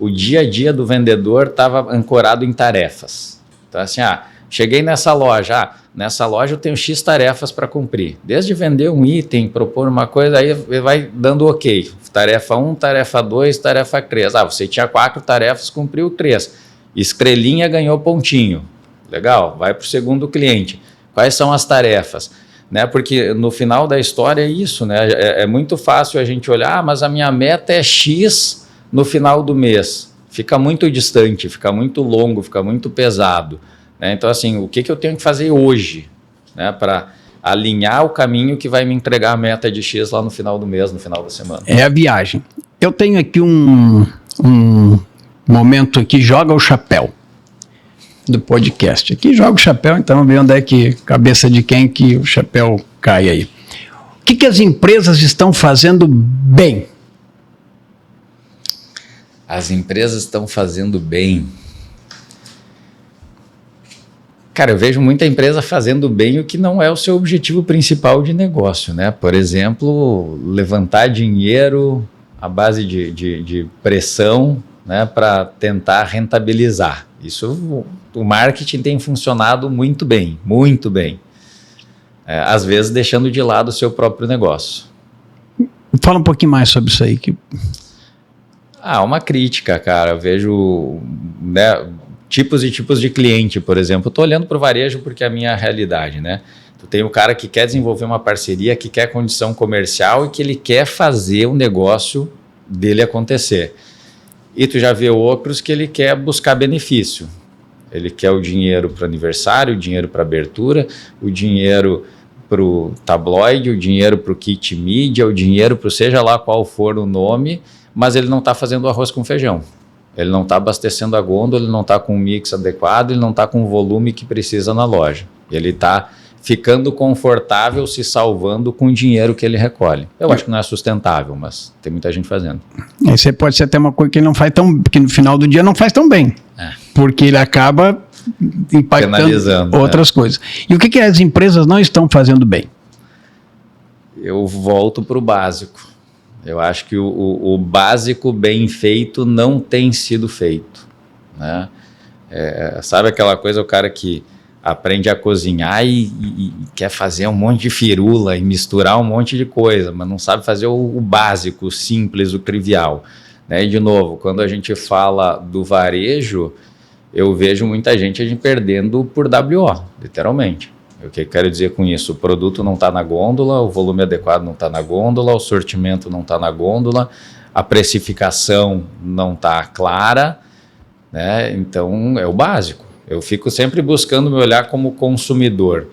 O dia a dia do vendedor estava ancorado em tarefas. Então assim, cheguei nessa loja, nessa loja eu tenho X tarefas para cumprir. Desde vender um item, propor uma coisa, aí vai dando ok. Tarefa 1, tarefa 2, tarefa 3. Você tinha 4 tarefas, cumpriu 3. Estrelinha ganhou pontinho. Legal, vai para o segundo cliente. Quais são as tarefas? Né? Porque no final da história é isso, né? É muito fácil a gente olhar, mas a minha meta é X no final do mês. Fica muito distante, fica muito longo, fica muito pesado. Né? Então, assim, o que eu tenho que fazer hoje, né, para alinhar o caminho que vai me entregar a meta de X lá no final do mês, no final da semana? É a viagem. Eu tenho aqui um momento aqui, joga o chapéu do podcast. Aqui joga o chapéu, então vamos ver onde é que, cabeça de quem que o chapéu cai aí. O que as empresas estão fazendo bem? As empresas estão fazendo bem. Cara, eu vejo muita empresa fazendo bem o que não é o seu objetivo principal de negócio, né? Por exemplo, levantar dinheiro à base de pressão, né, para tentar rentabilizar. Isso, o marketing tem funcionado muito bem, muito bem. Às vezes deixando de lado o seu próprio negócio. Fala um pouquinho mais sobre isso aí. Uma crítica, cara. Eu vejo, né, tipos e tipos de cliente, por exemplo. Estou olhando para o varejo porque é a minha realidade, né? Tu tem o cara que quer desenvolver uma parceria, que quer condição comercial e que ele quer fazer o negócio dele acontecer. E tu já vê outros que ele quer buscar benefício. Ele quer o dinheiro para o aniversário, o dinheiro para abertura, o dinheiro para o tabloide, o dinheiro para o kit mídia, o dinheiro para seja lá qual for o nome, mas ele não está fazendo arroz com feijão. Ele não está abastecendo a gôndola, ele não está com o mix adequado, ele não está com o volume que precisa na loja. Ele está ficando confortável, se salvando com o dinheiro que ele recolhe. Eu acho que não é sustentável, mas tem muita gente fazendo. Isso pode ser até uma coisa que ele não faz tão, que no final do dia não faz tão bem, porque ele acaba impactando outras coisas. E o que as empresas não estão fazendo bem? Eu volto para o básico. Eu acho que o básico bem feito não tem sido feito, né? Sabe aquela coisa, o cara que aprende a cozinhar e quer fazer um monte de firula e misturar um monte de coisa, mas não sabe fazer o básico, o simples, o trivial, né? E de novo, quando a gente fala do varejo, eu vejo muita gente perdendo por WO, literalmente. O que eu quero dizer com isso? O produto não está na gôndola, o volume adequado não está na gôndola, o sortimento não está na gôndola, a precificação não está clara, né? Então é o básico. Eu fico sempre buscando me olhar como consumidor.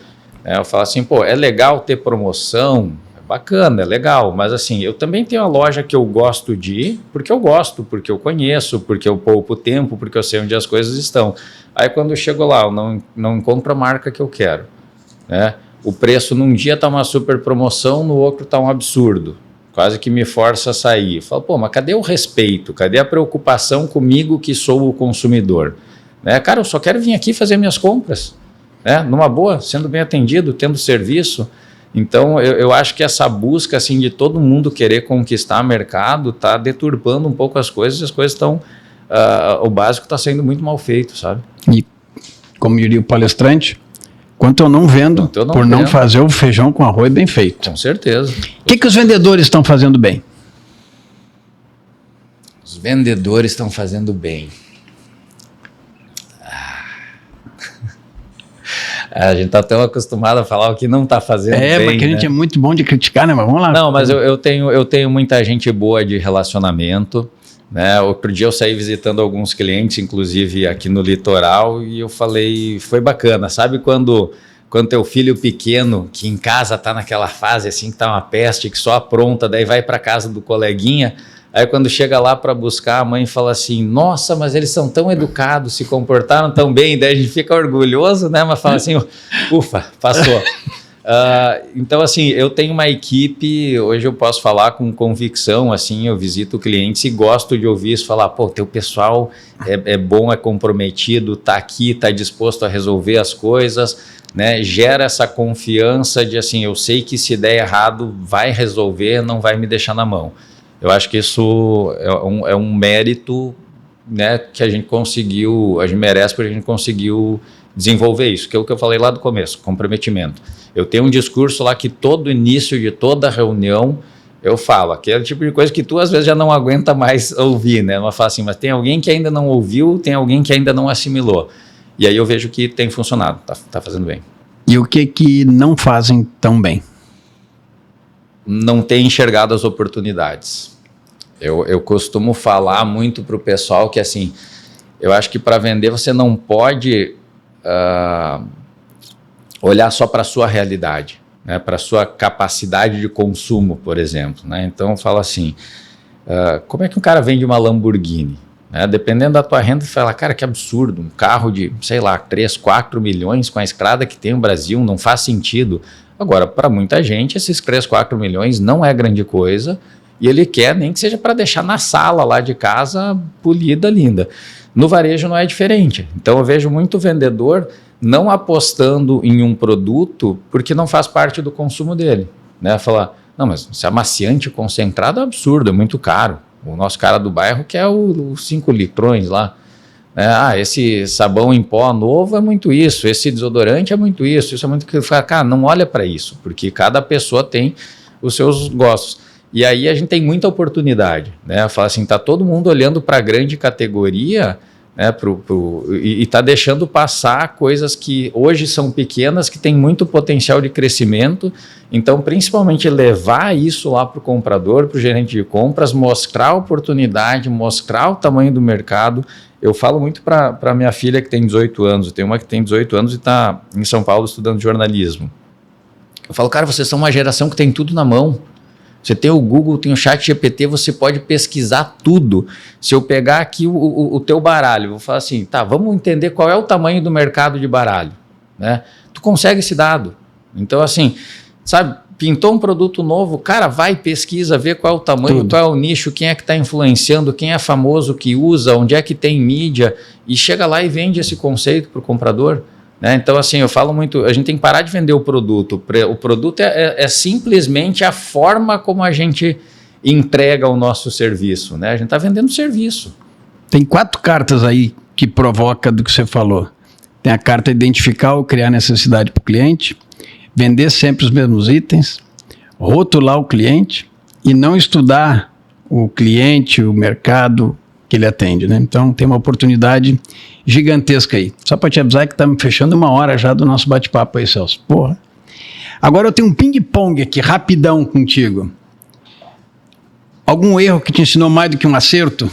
Eu falo assim, é legal ter promoção, é bacana, é legal, mas assim, eu também tenho uma loja que eu gosto de ir, porque eu gosto, porque eu conheço, porque eu poupo tempo, porque eu sei onde as coisas estão. Aí quando eu chego lá, eu não encontro a marca que eu quero, né? O preço num dia está uma super promoção, no outro está um absurdo, quase que me força a sair. Eu falo, mas cadê o respeito? Cadê a preocupação comigo que sou o consumidor? Cara, eu só quero vir aqui fazer minhas compras, né? Numa boa, sendo bem atendido, tendo serviço. Então, eu acho que essa busca assim, de todo mundo querer conquistar mercado está deturpando um pouco as coisas, e as coisas estão... o básico está sendo muito mal feito, sabe? E, como diria o palestrante, quanto eu não vendo, não fazer o feijão com arroz bem feito. Com certeza. O que os vendedores estão fazendo bem? Os vendedores estão fazendo bem. A gente está tão acostumado a falar o que não está fazendo bem. Porque a gente é muito bom de criticar, né? Mas vamos lá. Não, mas eu tenho muita gente boa de relacionamento, né? Outro dia eu saí visitando alguns clientes, inclusive aqui no litoral, e eu falei, foi bacana. Sabe quando teu filho pequeno, que em casa está naquela fase assim, que está uma peste, que só apronta, daí vai para casa do coleguinha, aí quando chega lá para buscar, a mãe fala assim, nossa, mas eles são tão educados, se comportaram tão bem, daí a gente fica orgulhoso, né? Mas fala assim, ufa, passou. Então, assim, eu tenho uma equipe, hoje eu posso falar com convicção, assim, eu visito clientes e gosto de ouvir isso, falar, pô, teu pessoal é bom, é comprometido, tá aqui, tá disposto a resolver as coisas, né? Gera essa confiança de, assim, eu sei que se der errado, vai resolver, não vai me deixar na mão. Eu acho que isso é um mérito, né, que a gente merece porque a gente conseguiu desenvolver isso, que é o que eu falei lá do começo, comprometimento. Eu tenho um discurso lá que todo início de toda reunião eu falo, aquele tipo de coisa que tu às vezes já não aguenta mais ouvir, né? Mas fala assim, mas tem alguém que ainda não ouviu, tem alguém que ainda não assimilou. E aí eu vejo que tem funcionado, tá fazendo bem. E o que não fazem tão bem? Não tem enxergado as oportunidades. Eu costumo falar muito para o pessoal que, assim, eu acho que para vender você não pode olhar só para a sua realidade, né? Para a sua capacidade de consumo, por exemplo, né? Então, eu falo assim, como é que um cara vende uma Lamborghini? Né? Dependendo da tua renda, você fala, cara, que absurdo, um carro de, sei lá, 3, 4 milhões com a estrada que tem no Brasil, não faz sentido. Agora, para muita gente, esses 3, 4 milhões não é grande coisa, e ele quer nem que seja para deixar na sala lá de casa polida, linda. No varejo não é diferente. Então eu vejo muito vendedor não apostando em um produto porque não faz parte do consumo dele. Né? Falar, não, mas esse amaciante concentrado é absurdo, é muito caro. O nosso cara do bairro quer os 5 litrões lá. Esse sabão em pó novo é muito isso, esse desodorante é muito isso é muito... Cara, não olha para isso, porque cada pessoa tem os seus gostos. E aí a gente tem muita oportunidade, né? Fala assim, tá todo mundo olhando para a grande categoria, né? E tá deixando passar coisas que hoje são pequenas, que têm muito potencial de crescimento. Então, principalmente levar isso lá para o comprador, para o gerente de compras, mostrar a oportunidade, mostrar o tamanho do mercado. Eu falo muito para minha filha que tem 18 anos, eu tenho uma que tem 18 anos e está em São Paulo estudando jornalismo. Eu falo, cara, vocês são uma geração que tem tudo na mão. Você tem o Google, tem o ChatGPT, você pode pesquisar tudo. Se eu pegar aqui o teu baralho, vou falar assim, tá, vamos entender qual é o tamanho do mercado de baralho, né? Tu consegue esse dado. Então, assim, sabe, pintou um produto novo, cara, vai, pesquisa, vê qual é o tamanho, qual é o nicho, quem é que está influenciando, quem é famoso que usa, onde é que tem mídia, e chega lá e vende esse conceito para o comprador. Né? Então, assim, eu falo muito, a gente tem que parar de vender o produto. O produto é simplesmente a forma como a gente entrega o nosso serviço. Né? A gente está vendendo serviço. Tem 4 cartas aí que provoca do que você falou. Tem a carta identificar ou criar necessidade para o cliente, vender sempre os mesmos itens, rotular o cliente e não estudar o cliente, o mercado que ele atende, né? Então tem uma oportunidade gigantesca aí. Só para te avisar que estamos fechando 1 hora já do nosso bate-papo aí, Celso. Porra. Agora eu tenho um ping-pong aqui, rapidão contigo. Algum erro que te ensinou mais do que um acerto?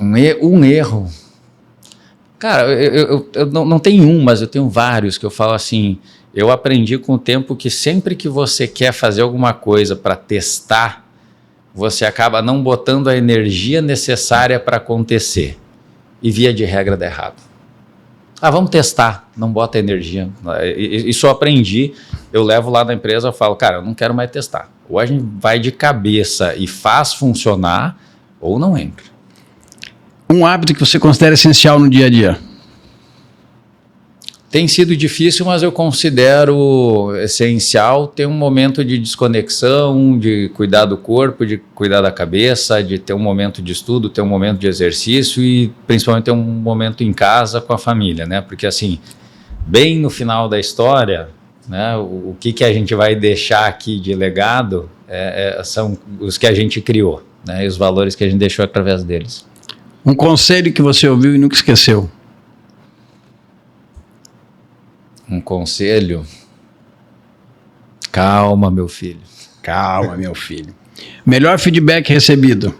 Um erro? Cara, eu não tenho um, mas eu tenho vários que eu falo assim, eu aprendi com o tempo que sempre que você quer fazer alguma coisa para testar, você acaba não botando a energia necessária para acontecer. E via de regra dá errado. Vamos testar, não bota energia. Isso eu aprendi, eu levo lá na empresa e falo, cara, eu não quero mais testar. Ou a gente vai de cabeça e faz funcionar, ou não entra. Um hábito que você considera essencial no dia a dia? Tem sido difícil, mas eu considero essencial ter um momento de desconexão, de cuidar do corpo, de cuidar da cabeça, de ter um momento de estudo, ter um momento de exercício e principalmente ter um momento em casa com a família, né? Porque assim, bem no final da história, né, o que a gente vai deixar aqui de legado são os que a gente criou, né? E os valores que a gente deixou através deles. Um conselho que você ouviu e nunca esqueceu? Um conselho? Calma, meu filho. Calma, meu filho. Melhor feedback recebido?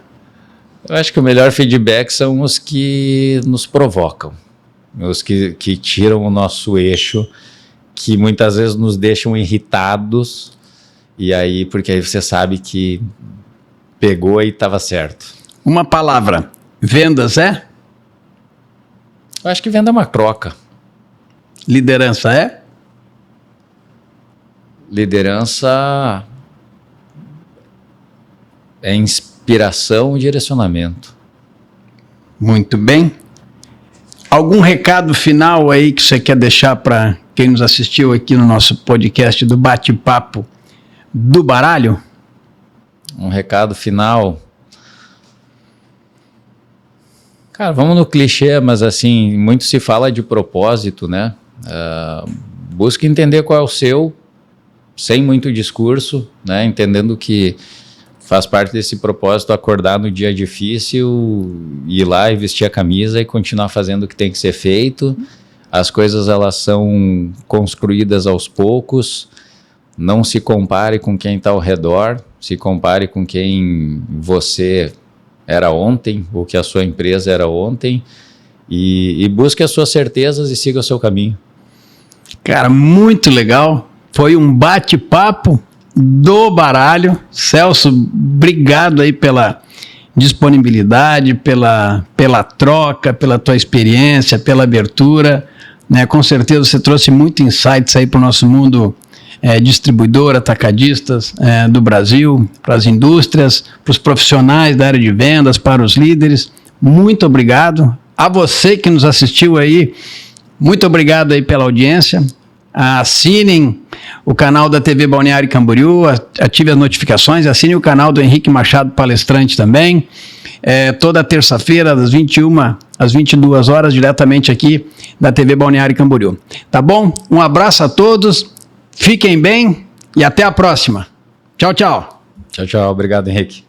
Eu acho que o melhor feedback são os que nos provocam. Os que tiram o nosso eixo, que muitas vezes nos deixam irritados. E aí, porque aí você sabe que pegou e estava certo. Uma palavra. Vendas é? Eu acho que venda é uma troca. Liderança é inspiração e direcionamento. Muito bem. Algum recado final aí que você quer deixar para quem nos assistiu aqui no nosso podcast do Bate-Papo do Baralho? Um recado final. Cara, vamos no clichê, mas assim, muito se fala de propósito, né? Busque entender qual é o seu, sem muito discurso, né? Entendendo que faz parte desse propósito acordar no dia difícil, ir lá e vestir a camisa e continuar fazendo o que tem que ser feito. As coisas, elas são construídas aos poucos. Não se compare com quem está ao redor, se compare com quem você era ontem, ou que a sua empresa era ontem, e busque as suas certezas e siga o seu caminho. Cara, muito legal. Foi um bate-papo do baralho. Celso, obrigado aí pela disponibilidade, pela troca, pela tua experiência, pela abertura, né? Com certeza você trouxe muito insights aí para o nosso mundo distribuidor, atacadistas do Brasil, para as indústrias, para os profissionais da área de vendas, para os líderes. Muito obrigado. A você que nos assistiu aí, muito obrigado aí pela audiência. Assinem o canal da TV Balneário Camboriú, ative as notificações, assine o canal do Henrique Machado Palestrante também. Toda terça-feira, das 21 às 22 horas, diretamente aqui da TV Balneário Camboriú. Tá bom? Um abraço a todos, fiquem bem e até a próxima. Tchau, tchau. Tchau, tchau. Obrigado, Henrique.